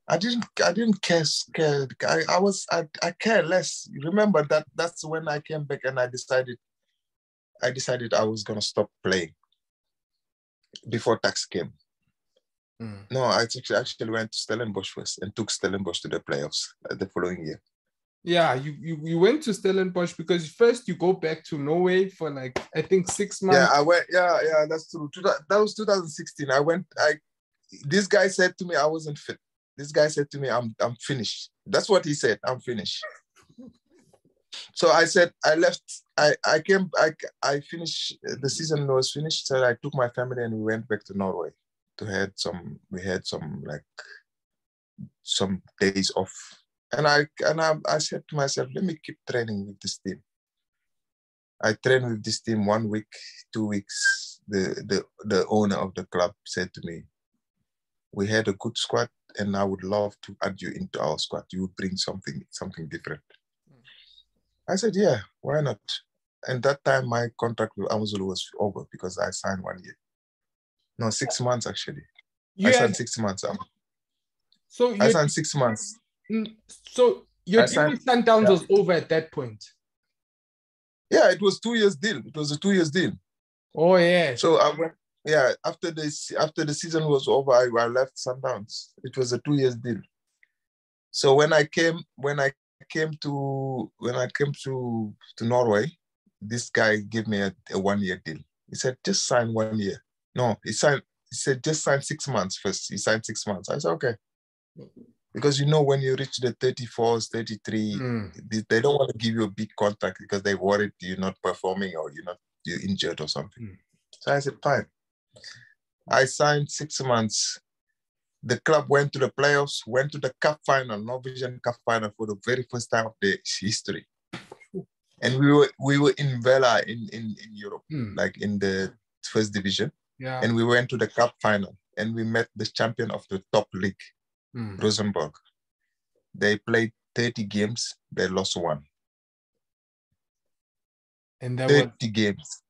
I didn't care. I care less. Remember that's when I came back and I decided I was gonna stop playing before tax came. No, I actually went to Stellenbosch first and took Stellenbosch to the playoffs the following year. Yeah, you went to Stellenbosch because first you go back to Norway for like I think 6 months. Yeah, I went. Yeah, that's true. That was 2016. I went. This guy said to me I wasn't fit. This guy said to me I'm finished. That's what he said. I'm finished. So I said I left. I came. I finished. The season was finished. So I took my family and we went back to Norway. We had some days off, and I said to myself, let me keep training with this team. I trained with this team 1 week, 2 weeks. The owner of the club said to me, we had a good squad and I would love to add you into our squad. You would bring something different. I said, yeah, why not? And that time my contract with Amazulu was over because I signed 1 year. No, 6 months actually. I signed 6 months. I signed 6 months. So your deal with Sundowns was over at that point? Yeah, it was 2 years deal. It was a 2 years deal. Oh yeah. So I went. Yeah, after the season was over, I left Sundowns. It was a 2 years deal. So when I came to Norway, this guy gave me a 1 year deal. He said, just sign 1 year. No, he said, just sign 6 months first. He signed 6 months. I said, okay. Because when you reach the 34s, 33, they don't want to give you a big contract because they worried you're not performing or you're injured or something. So I said, fine. I signed 6 months. The club went to the playoffs, went to the cup final, Norwegian Cup final for the very first time of their history. And we were in Vela in Europe, like in the first division. Yeah. And we went to the cup final and we met the champion of the top league, Rosenborg. They played 30 games, they lost 1. And that 30 games.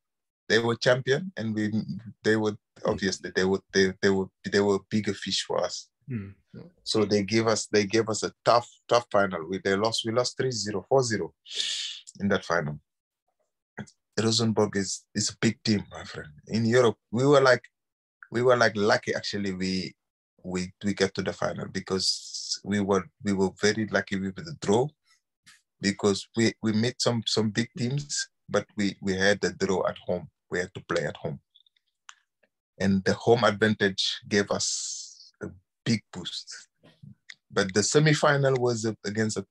They were champion and they were obviously they were a bigger fish for us. So they gave us a tough final. We lost 3-0, 4-0 in that final. Rosenborg is a big team, my friend. In Europe, we were like lucky actually we get to the final because we were very lucky with the draw because we met some big teams, but we had the draw at home. We had to play at home. And the home advantage gave us a big boost. But the semi-final was against the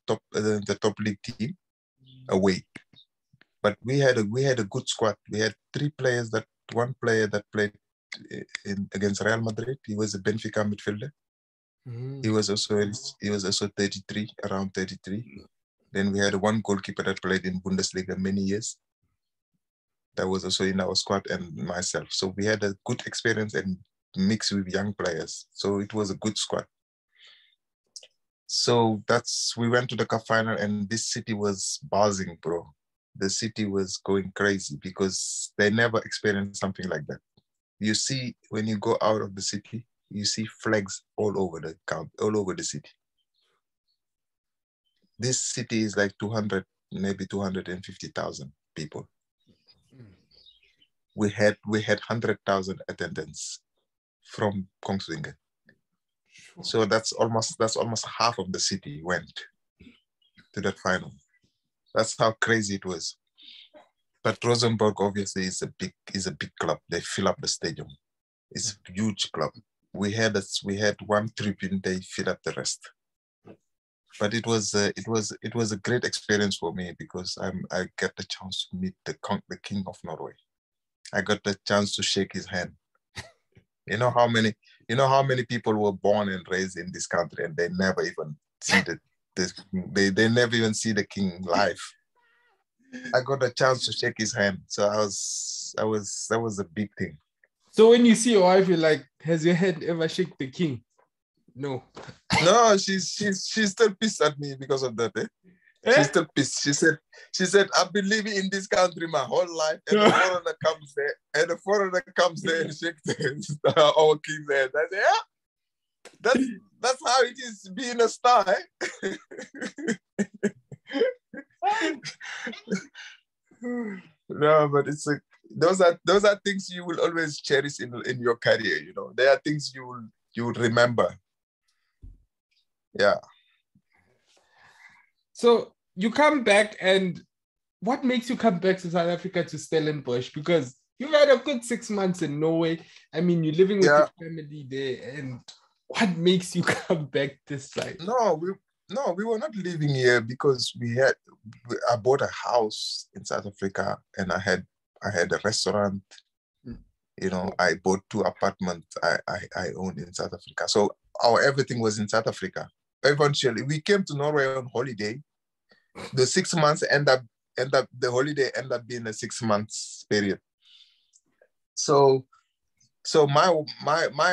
top league team away. But we had a good squad. We had 3 players one player that played against Real Madrid. He was a Benfica midfielder. He was also 33, around 33. Then we had one goalkeeper that played in Bundesliga many years. that was also in our squad, and myself. So we had a good experience and mixed with young players. So it was a good squad. So we went to the cup final, and this city was buzzing, bro. The city was going crazy because they never experienced something like that. You see, when you go out of the city, you see flags all over the camp, all over the city. This city is like 200, maybe 250,000 people. We had 100,000 attendance from Kongsvinger. So that's almost half of the city went to that final. That's how crazy it was. But Rosenborg obviously is a big club. They fill up the stadium. It's a huge club. We had one tribune. They fill up the rest. But it was a great experience for me because I got the chance to meet the king of Norway. I got the chance to shake his hand. You know how many people were born and raised in this country and they never even see they never even see the king live. I got a chance to shake his hand. So that was a big thing. So when you see your wife, you're like, has your hand ever shake the king? No. No, she's still pissed at me because of that. She's still pissed. She said, I've been living in this country my whole life, and the foreigner comes there and shakes our king's hand. I said, yeah, that's how it is being a star. No, but it's like those are things you will always cherish in your career. You know, there are things you will remember. Yeah. So you come back, and what makes you come back to South Africa to Stellenbosch? Because you've had a good 6 months in Norway. I mean, you're living with your family there, and what makes you come back this side? No, we were not living here because I bought a house in South Africa, and I had a restaurant. You know, I bought 2 apartments I owned in South Africa. So everything was in South Africa. Eventually, we came to Norway on holiday. The 6 months the holiday ended up being a 6 months period. So my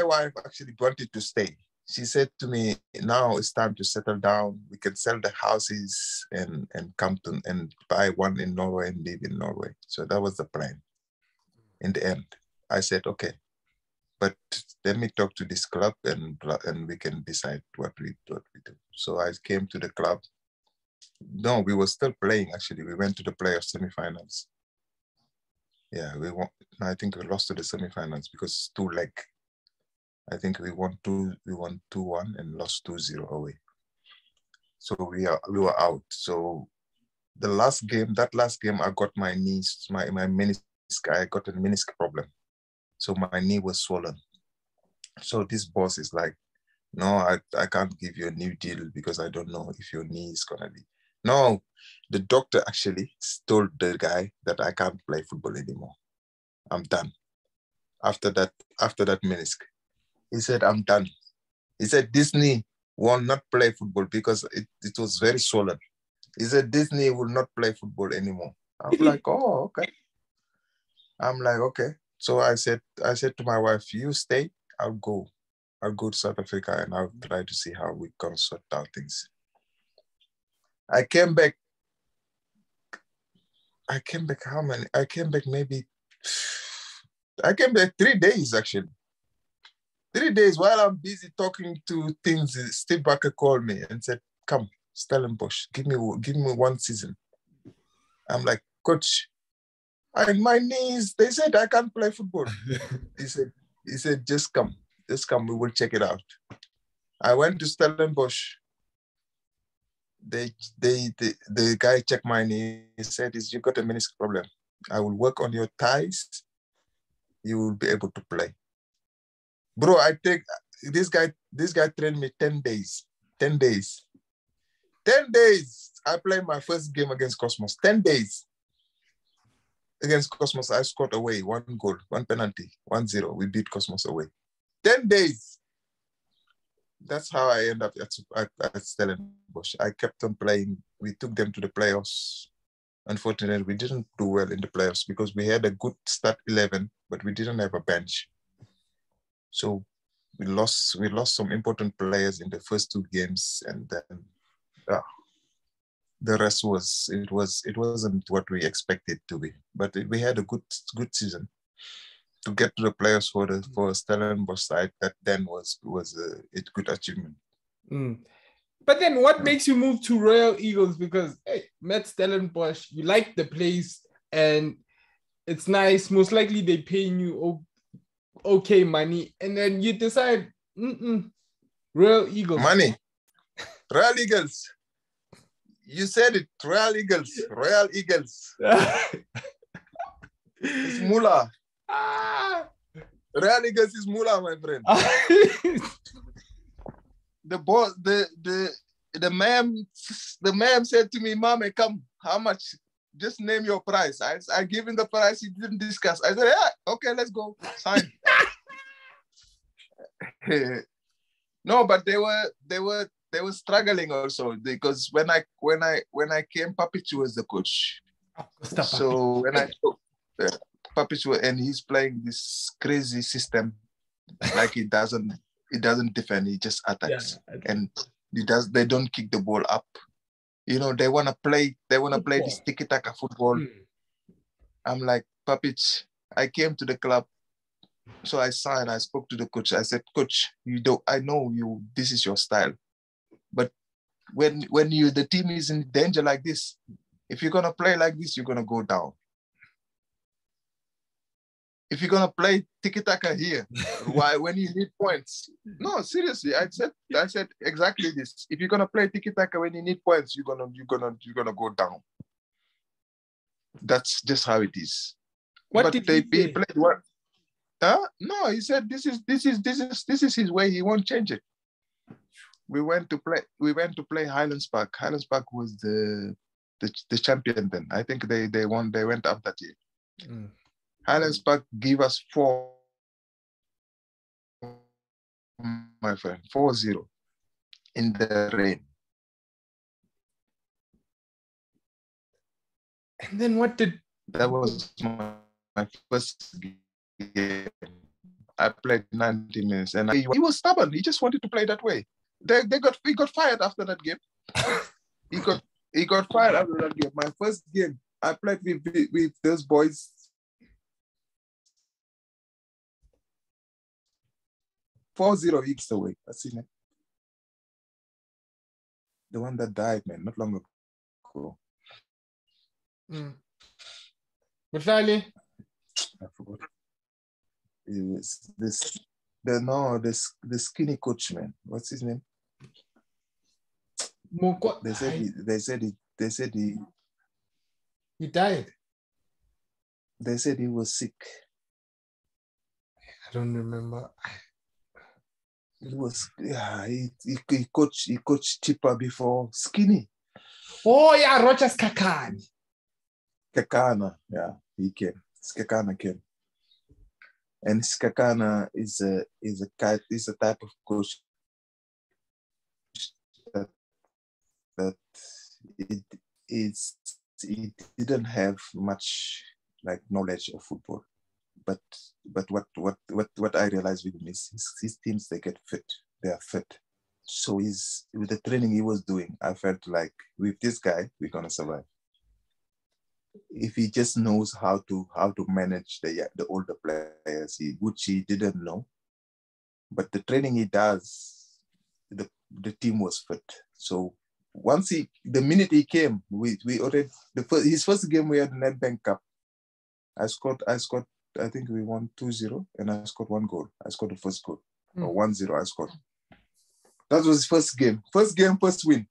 wife actually wanted to stay. She said to me, now it's time to settle down. We can sell the houses and come to and buy one in Norway and live in Norway. So that was the plan. In the end, I said, okay, but let me talk to this club and we can decide what we do. So I came to the club. No, we were still playing, actually. We went to the playoff semifinals. Yeah, we won. I think we lost to the semifinals because 2 leg. I think we won 2-1 and lost 2-0 away. So we were out. So that last game, I got my knees, my meniscus. I got a meniscus problem. So my knee was swollen. So this boss is like, no, I can't give you a new deal because I don't know if your knee is gonna be. No, the doctor actually told the guy that I can't play football anymore. I'm done. After that meniscus, he said, I'm done. He said, this knee will not play football because it was very swollen. He said, this knee will not play football anymore. I'm like, oh, okay. I'm like, okay. So I said to my wife, you stay, I'll go to South Africa and I'll try to see how we can sort out things. I came back how many? I came back 3 days actually. 3 days while I'm busy talking to things. Steve Barker called me and said, come, Stellenbosch, give me 1 season. I'm like, coach, my knees, they said I can't play football. He said, just come, we will check it out. I went to Stellenbosch. The guy checked my knee. He said, you got a meniscus problem. I will work on your thighs. You will be able to play. Bro, this guy trained me 10 days. 10 days. 10 days. I played my first game against Cosmos. 10 days. Against Cosmos, I scored away 1 goal, 1 penalty, 1-0. We beat Cosmos away. 10 days. That's how I ended up at Stellenbosch. I kept on playing. We took them to the playoffs. unfortunately, we didn't do well in the playoffs because we had a good start 11, but we didn't have a bench. So we lost some important players in the first 2 games, and then the rest it wasn't what we expected to be. But we had a good season. To get to the playoffs for Stellenbosch side, that then was a good achievement. But then what makes you move to Royal Eagles? Because hey, met Stellenbosch, you like the place and it's nice. Most likely they paying you okay money, and then you decide, Royal Eagles. Money. Royal Eagles. You said it. Royal Eagles. Royal Eagles. It's Mula. Royal Eagles is Mula, my friend. The boss, the ma'am said to me, Mame, come, how much? Just name your price. I give him the price, he didn't discuss. I said, yeah, okay, let's go. Sign. No, but they were struggling also because when I came, Papic was the coach. So when I Papic, and he's playing this crazy system, like he doesn't defend, he just attacks, and they don't kick the ball up. You know, they wanna play this tiki-taka football. I'm like, Papic, I came to the club, so I signed. I spoke to the coach. I said, Coach, I know you. This is your style, but when the team is in danger like this, if you're gonna play like this, you're gonna go down. If you're gonna play tiki-taka here, why when you need points? No, seriously, I said exactly this. If you're gonna play tiki-taka when you need points, you're gonna go down. That's just how it is. What but did they he say? played what? No, he said this is his way. He won't change it. We went to play Highlands Park. Highlands Park was the champion then. I think they won. They went up that year. Highlands Park give us 4, my friend, 4-0 in the rain. And then what did... That was my first game. I played 90 minutes, and he was stubborn. He just wanted to play that way. He got fired after that game. he got fired after that game. My first game, I played with those boys. "4-0 weeks away." That's it, man. The one that died, man, not long ago. Mhlali? I forgot. It was the skinny coach, man. What's his name? They said he died. They said he was sick. I don't remember. He was he coached Chippa before. Skinny. Oh yeah, Rogers Kakani. Kakana, yeah, he came. Skakana came. And Skakana is a type of coach that it didn't have much like knowledge of football. But what I realized with him is his teams, they get fit. They are fit. So with the training he was doing, I felt like with this guy, we're gonna survive. If he just knows how to manage the older players, which he didn't know. But the training he does, the team was fit. So the minute he came, we already his first game we had the Nedbank Cup. I scored. I think we won 2-0, and I scored 1 goal. I scored the first goal, or 1-0. I scored. That was his first game. First win.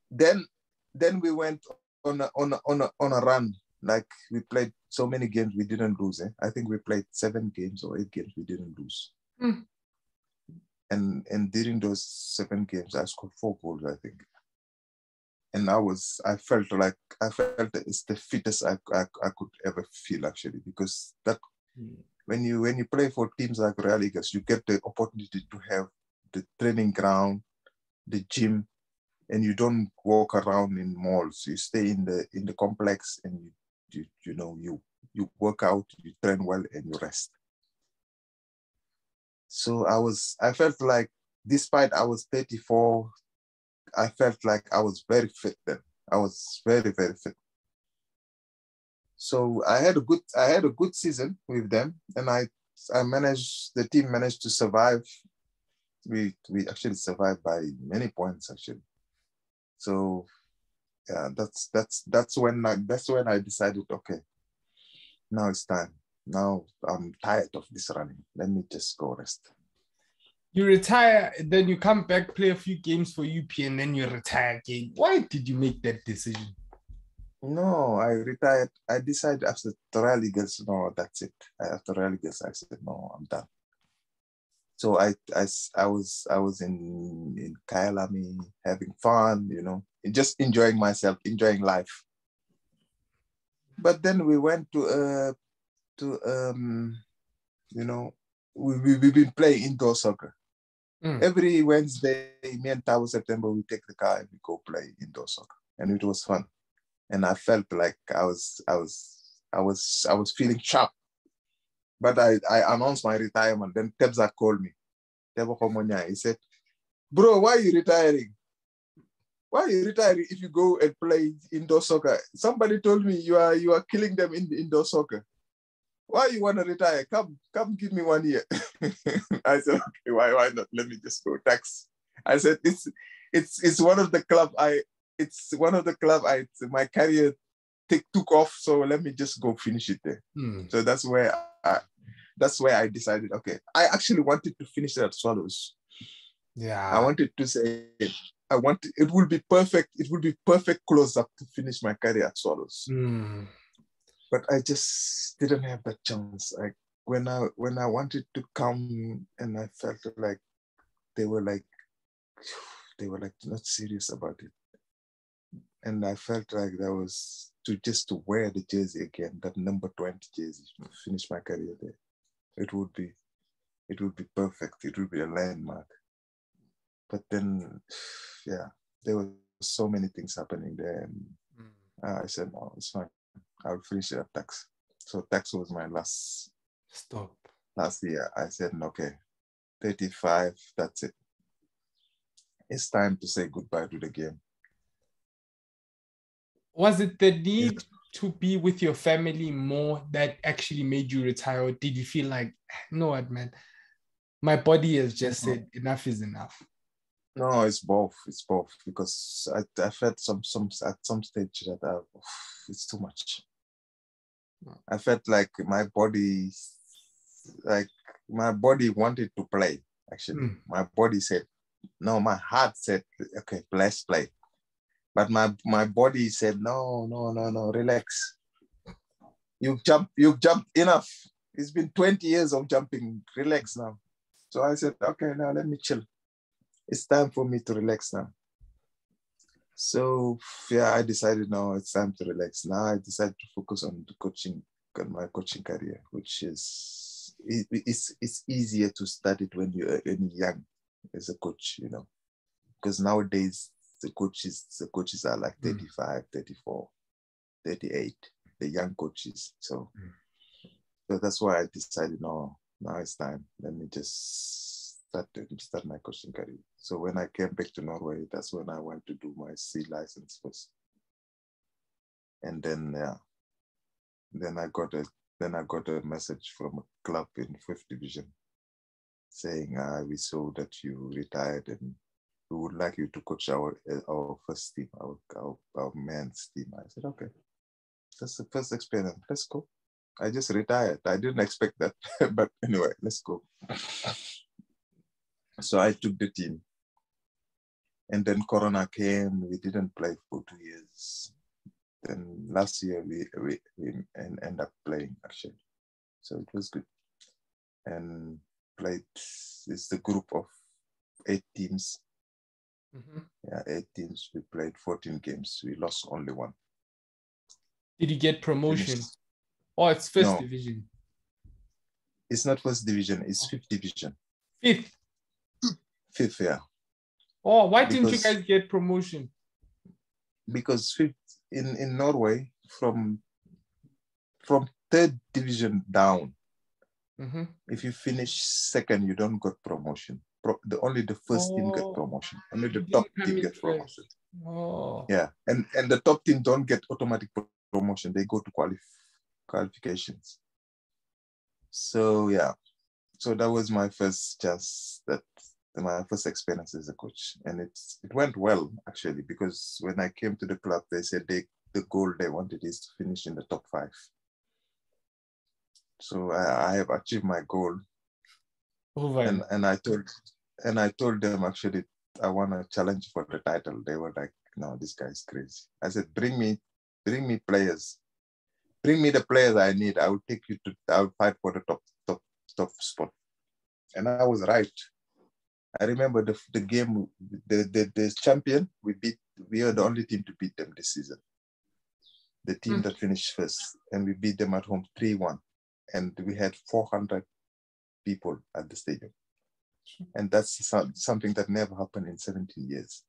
Then we went on a run. Like we played so many games, we didn't lose. I think we played 7 games or 8 games, we didn't lose. And during those 7 games, I scored 4 goals, I think. And I felt that it's the fittest I could ever feel, actually, because that when you play for teams like Royal Eagles, you get the opportunity to have the training ground, the gym, and you don't walk around in malls. You stay in the complex, and you work out, you train well, and you rest. So I felt like, despite I was 34, I felt like I was very fit then. I was very, very fit. So I had a good season with them, and the team managed to survive. We actually survived by many points, actually. So yeah, that's when I decided, okay, now it's time. Now I'm tired of this running. Let me just go rest. You retire, then you come back, play a few games for UP, and then you retire again. Why did you make that decision? No, I retired. I decided after the Royal Eagles, no, that's it. After Royal Eagles, I said, no, I'm done. So I was in Kyalami, having fun, just enjoying myself, enjoying life. But then we went to we've been playing indoor soccer. Every Wednesday, me and Tao September, we take the car and we go play indoor soccer, and it was fun. And I felt like I was feeling sharp. But I announced my retirement. Then Tebza called me. He said, "Bro, why are you retiring? Why are you retiring if you go and play indoor soccer? Somebody told me you are killing them in the indoor soccer. Why you want to retire? Come give me 1 year." I said, okay, why not? Let me just go. Tax. I said, it's one of the club my career took off. So let me just go finish it there. So that's where I decided, okay. I actually wanted to finish it at Swallows. Yeah. I wanted to say it will be perfect. It will be perfect close up to finish my career at Swallows. But I just didn't have that chance. Like when I wanted to come, and I felt like they were like not serious about it. And I felt like that was to wear the jersey again, that number 20 jersey, to finish my career there. It would be perfect. It would be a landmark. But then, yeah, there were so many things happening there. And I said, no, it's fine. I'll finish it at Tax. So Tax was my last stop. Last year, I said, okay, 35, that's it. It's time to say goodbye to the game. Was it the need to be with your family more that actually made you retire? Or did you feel like, no, what, man, my body has just said enough is enough? No, it's both. It's both, because I felt at some stage that it's too much. I felt like my body wanted to play, actually. My body said, no, my heart said, okay, let's play. But my body said, no, relax. You've jumped enough. It's been 20 years of jumping. Relax now. So I said, okay, now let me chill. It's time for me to relax now. So yeah, I decided now it's time to relax. Now I decided to focus on the coaching, on my coaching career, which is it's easier to start it when you're young as a coach, because nowadays the coaches are like 35, 34, 38, the young coaches. So that's why I decided, no, now it's time. Let me just start my coaching career. So when I came back to Norway, that's when I went to do my C license first. And then I got a message from a club in 5th division saying, we saw that you retired and we would like you to coach our first team, our men's team. I said, okay, that's the first experience. Let's go. I just retired. I didn't expect that, but anyway, let's go. So I took the team. And then Corona came. We didn't play for 2 years. Then last year we ended up playing, actually. So it was good. And played, it's the group of 8 teams. Yeah, 8 teams. We played 14 games. We lost only 1. Did you get promotion? Oh, it's 1st division. It's not 1st division. It's 5th division. 5th? 5th, yeah. Oh, why didn't you because guys get promotion? in Norway, from third division down, if you finish second, you don't get promotion. Only the first team get promotion. Only the top team get promotion. Oh. Yeah, and the top team don't get automatic promotion. They go to qualifications. So yeah, so that was my first chance, my first experience as a coach, and it went well actually, because when I came to the club, they said the goal they wanted is to finish in the top 5. So I have achieved my goal. And I told them actually I want to challenge for the title. They were like, no, this guy is crazy. I said, bring me players. Bring me the players I need. I will fight for the top spot. And I was right. I remember the game, the champion, we are the only team to beat them this season. The team that finished first, and we beat them at home 3-1. And we had 400 people at the stadium. And that's something that never happened in 17 years.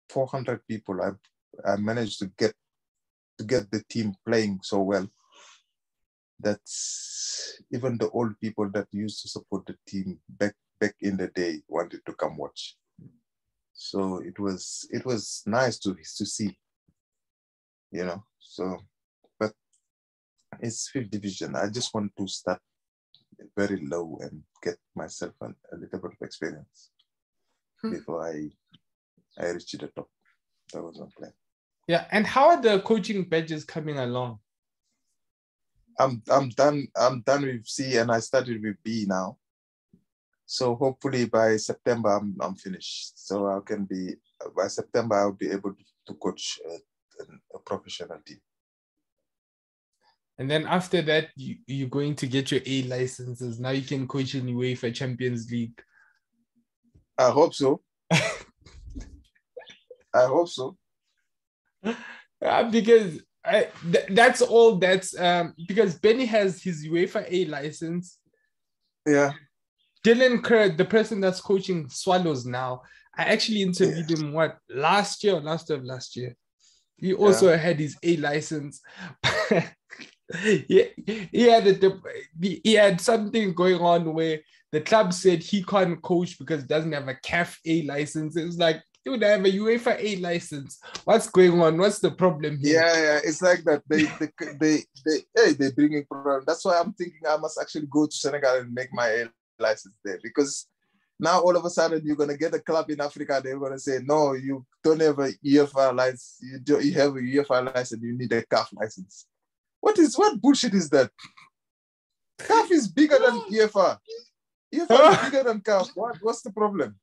400 people. I managed to get the team playing so well that even the old people that used to support the team back in the day wanted to come watch. So it was nice to see, you know. So, but it's 5th division. I just want to start very low and get myself a little bit of experience before I reach the top. That was my plan. Yeah, and how are the coaching badges coming along? I'm done with C and I started with B now. So hopefully by September I'm finished. So by September I'll be able to coach a professional team. And then after that, you're going to get your A licenses. Now you can coach in UEFA Champions League. I hope so. I hope so. Because that's all. That's because Benny has his UEFA A license. Yeah. Dylan Kerr, the person that's coaching Swallows now, I actually interviewed him last year or last year. He also had his A license. he had something going on where the club said he can't coach because he doesn't have a CAF A license. It was like, dude, I have a UEFA A license. What's going on? What's the problem here? Yeah, it's like that. They bring in problem. That's why I'm thinking I must actually go to Senegal and make my A license there, because now all of a sudden you're gonna get a club in Africa. They're gonna say, no, you don't have a UEFA license. You have a UEFA license. You need a CAF license. What bullshit is that? CAF is bigger than UEFA. UEFA is bigger than CAF. What's the problem?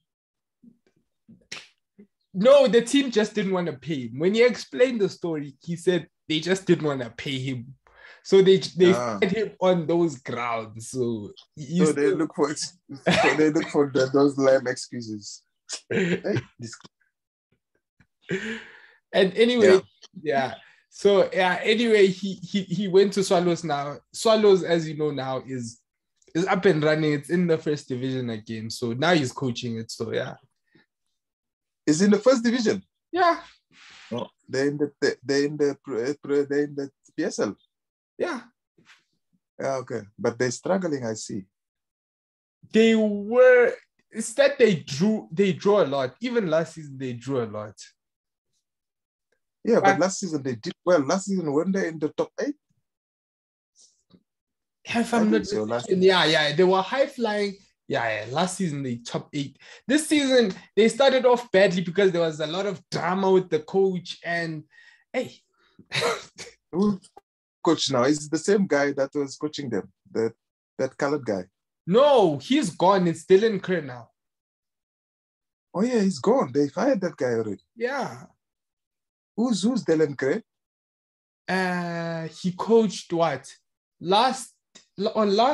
No, the team just didn't want to pay him. When he explained the story, he said they just didn't want to pay him. So they fired him on those grounds. So they look for those lame excuses. And anyway, anyway, he went to Swallows now. Swallows, as you know now, is up and running. It's in the 1st division again. So now he's coaching it. So yeah. Is in the 1st division? Yeah. Oh, they're in the PSL. Yeah. Yeah, okay. But they're struggling, I see. They were, it's that they draw a lot. Even last season, they drew a lot. Yeah, but last season they did well. Last season, weren't they in the top 8? If I'm not mistaken, they were high flying. Yeah, last season they top 8. This season they started off badly because there was a lot of drama with the coach and hey. Who coach now? Is the same guy that was coaching them, that colored guy? No, he's gone. It's Dylan Kerr now. Oh yeah, he's gone. They fired that guy already. Yeah. Who's Dylan Kerr? He coached what? Last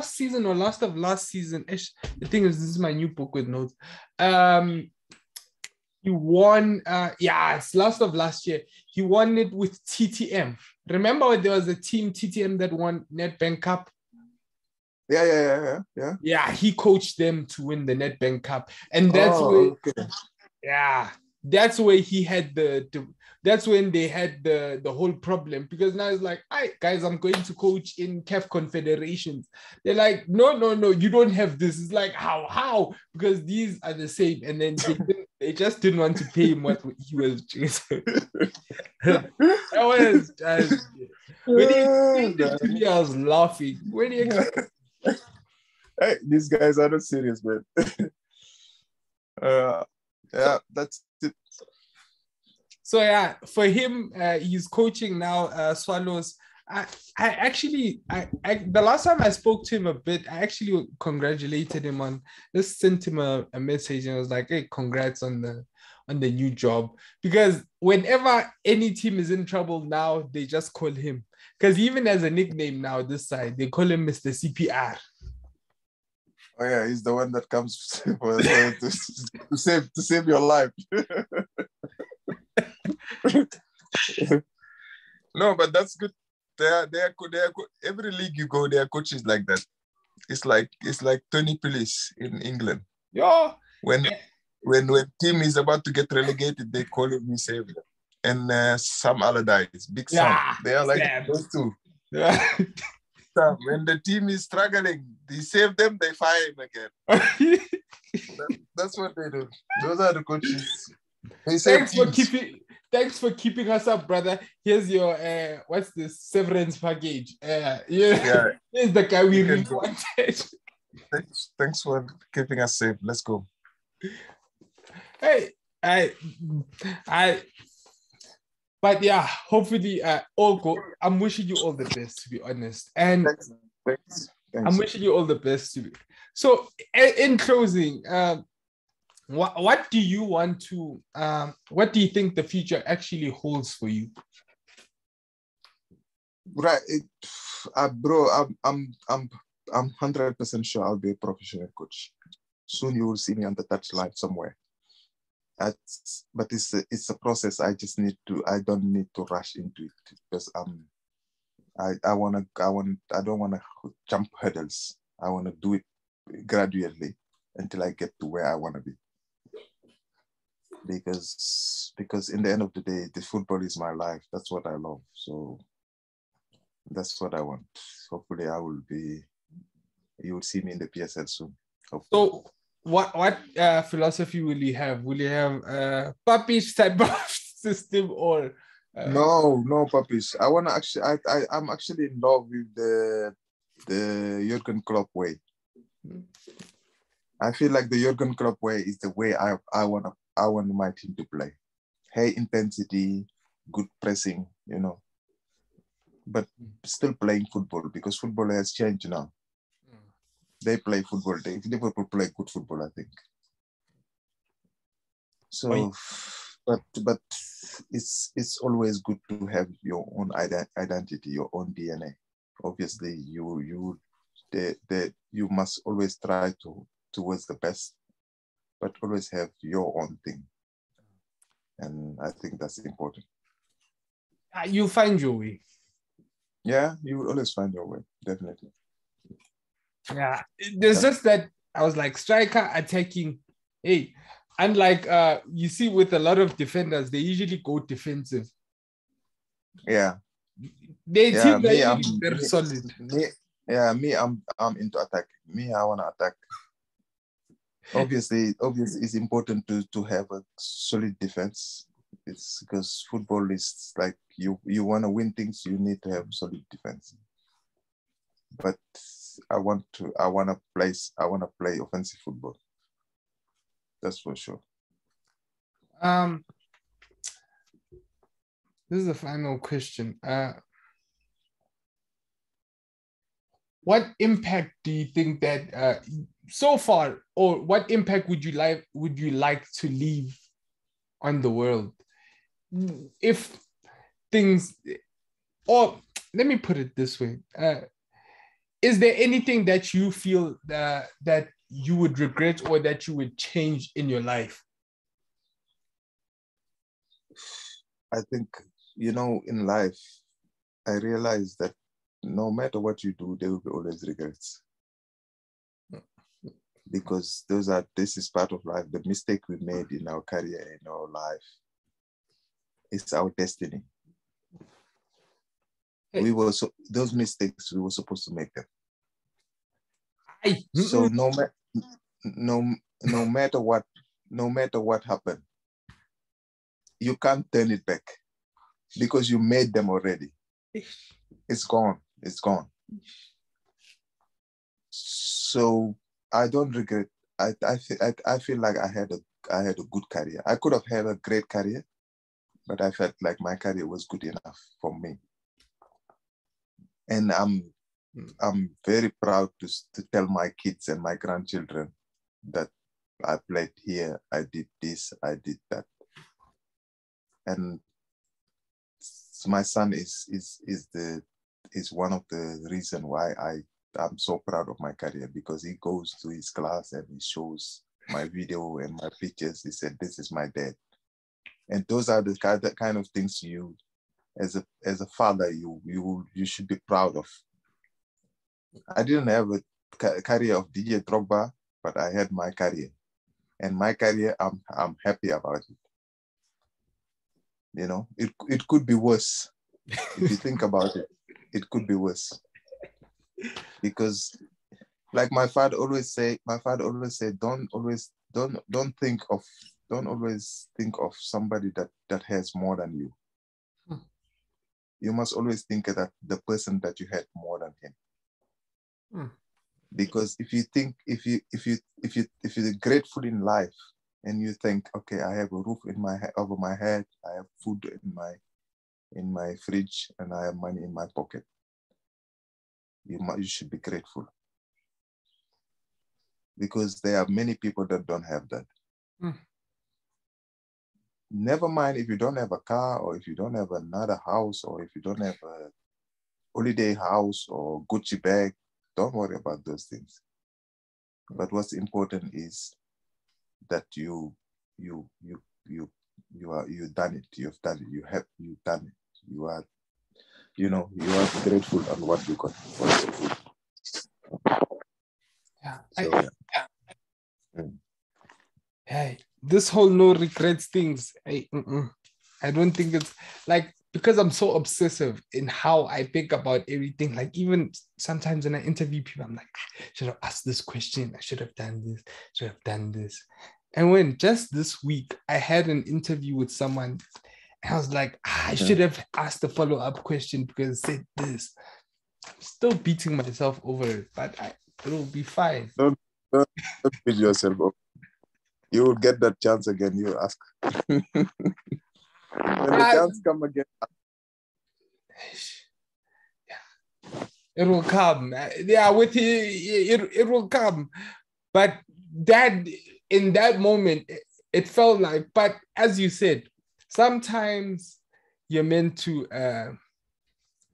season or last of last season. The thing is, this is my new book with notes. He won, it's last of last year. He won it with TTM. Remember there was a team TTM that won Nedbank Cup? Yeah. Yeah, he coached them to win the Nedbank Cup. And that's Yeah, that's where he had that's when they had the whole problem, because now it's like, "Hi guys, I'm going to coach in CAF confederations." They're like, no, you don't have this. It's like, how? Because these are the same, and then they just didn't want to pay him what he was doing. That was just, when he explained it to me, I was laughing. When he explained, Hey, these guys are not serious, man. Yeah, that's it. so yeah, for him, he's coaching now, Swallows. I actually, the last time I spoke to him a bit, I actually congratulated him on, just sent him a message, and I was like, "Hey, congrats on the new job." Because whenever any team is in trouble now, they just call him. Because even as a nickname now, this side, they call him Mr. CPR. Oh yeah, he's the one that comes to save your life. No, but that's good. They are good. Every league you go, there are coaches like that. It's like Tony Pulis in England. Yeah. When team is about to get relegated, they call him his savior. And Sam Allardyce, Big Sam. They are like those two. Yeah. When the team is struggling, they save them, they fire him again. That's what they do. Those are the coaches. Thanks for keeping us up, brother. Here's your what's this severance package? Yeah. Here's the guy we really wanted. Thanks for keeping us safe. Let's go. Hey, but yeah, hopefully all go. I'm wishing you all the best, to be honest. And thanks. I'm wishing you all the best. So in closing, what do you want to what do you think the future actually holds for you? Right, bro, I'm 100% sure I'll be a professional coach. Soon you will see me on the touchline somewhere. But it's a process. I don't need to rush into it, because I don't want to jump hurdles. I want to do it gradually until I get to where I want to be. Because in the end of the day, the football is my life. That's what I love. So that's what I want. Hopefully you will see me in the PSL soon. Hopefully. So what philosophy will you have? Will you have a puppish type of system, or No puppies. I'm actually in love with the Jurgen Klopp way. I feel like the Jurgen Klopp way is the way I want my team to play. High intensity, good pressing, but still playing football, because football has changed now. They play football. Liverpool play good football, I think. So, but it's always good to have your own identity, your own DNA. Obviously, you must always try towards the best, but always have your own thing. And I think that's important. You'll find your way. Yeah, you will always find your way, definitely. Yeah, there's just that I was like, striker attacking. Hey, unlike you see with a lot of defenders, they usually go defensive. Yeah. They team very solid. I'm into attack. I want to attack. Obviously, it's important to have a solid defense. It's because football is like you want to win things, you need to have solid defense. But I want to play offensive football. That's for sure. This is the final question. What impact do you think that so far, or what impact would you like to leave on the world? If things, or let me put it this way, is there anything that you feel that you would regret or that you would change in your life? I think, in life, I realized that no matter what you do, there will be always regrets. because this is part of life. The mistake we made in our career, in our life, it's our destiny. Those mistakes, we were supposed to make them. So no matter what happened, you can't turn it back because you made them already. It's gone. It's gone. So I don't regret. I feel like I had a good career. I could have had a great career, but I felt like my career was good enough for me. And I'm very proud to tell my kids and my grandchildren that I played here, I did this, I did that. And my son is one of the reasons why I'm so proud of my career, because he goes to his class and he shows my video and my pictures. He said, "This is my dad." And those are the kind of things you, as a father, you should be proud of. I didn't have a career of DJ Drogba, but I had my career. And my career, I'm happy about it. You know, it could be worse. If you think about it, it could be worse. Because like my father always said, don't always think of somebody that has more than you. You must always think that the person that you had more than him. Because if you're grateful in life and you think, okay, I have a roof over my head, I have food in my fridge, and I have money in my pocket, you should be grateful. Because there are many people that don't have that. Never mind if you don't have a car, or if you don't have another house, or if you don't have a holiday house or Gucci bag. Don't worry about those things. But what's important is that you've done it. You've done it. You've done it. You are grateful on what you got. Hey, this whole no regrets things. I don't think it's like, because I'm so obsessive in how I think about everything. Like even sometimes when I interview people, I'm like, should have asked this question. I should have done this. Should have done this. And when just this week I had an interview with someone, I was like, I should have asked a follow-up question because it said this. I'm still beating myself over it, but it'll be fine. Don't beat yourself up. You will get that chance again. You ask. When the chance come again. It will come. Yeah, it will come. But that in that moment, it felt like, but as you said, sometimes you're meant to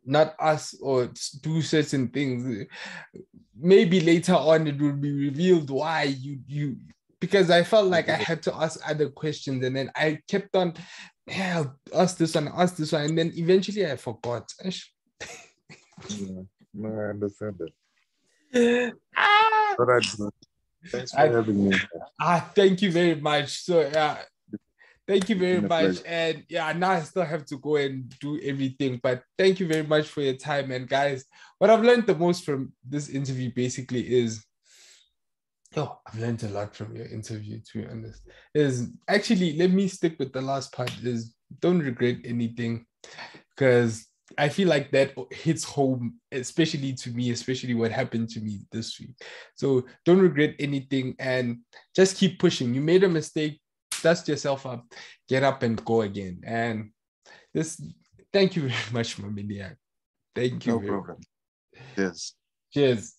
not ask or do certain things. Maybe later on it will be revealed why you because I felt like I had to ask other questions, and then I kept on, I'll ask this one, and then eventually I forgot. No, I understand that. All right. Thanks for having me. Thank you very much. So thank you very much. Pleasure. And now I still have to go and do everything. But thank you very much for your time. And guys, what I've learned the most from this interview basically is, I've learned a lot from your interview, to be honest. Is actually, let me stick with the last part, is don't regret anything, because I feel like that hits home, especially to me, especially what happened to me this week. So don't regret anything and just keep pushing. You made a mistake, dust yourself up, get up and go again. And thank you very much, Mame. Thank you. No problem. Yes. Cheers.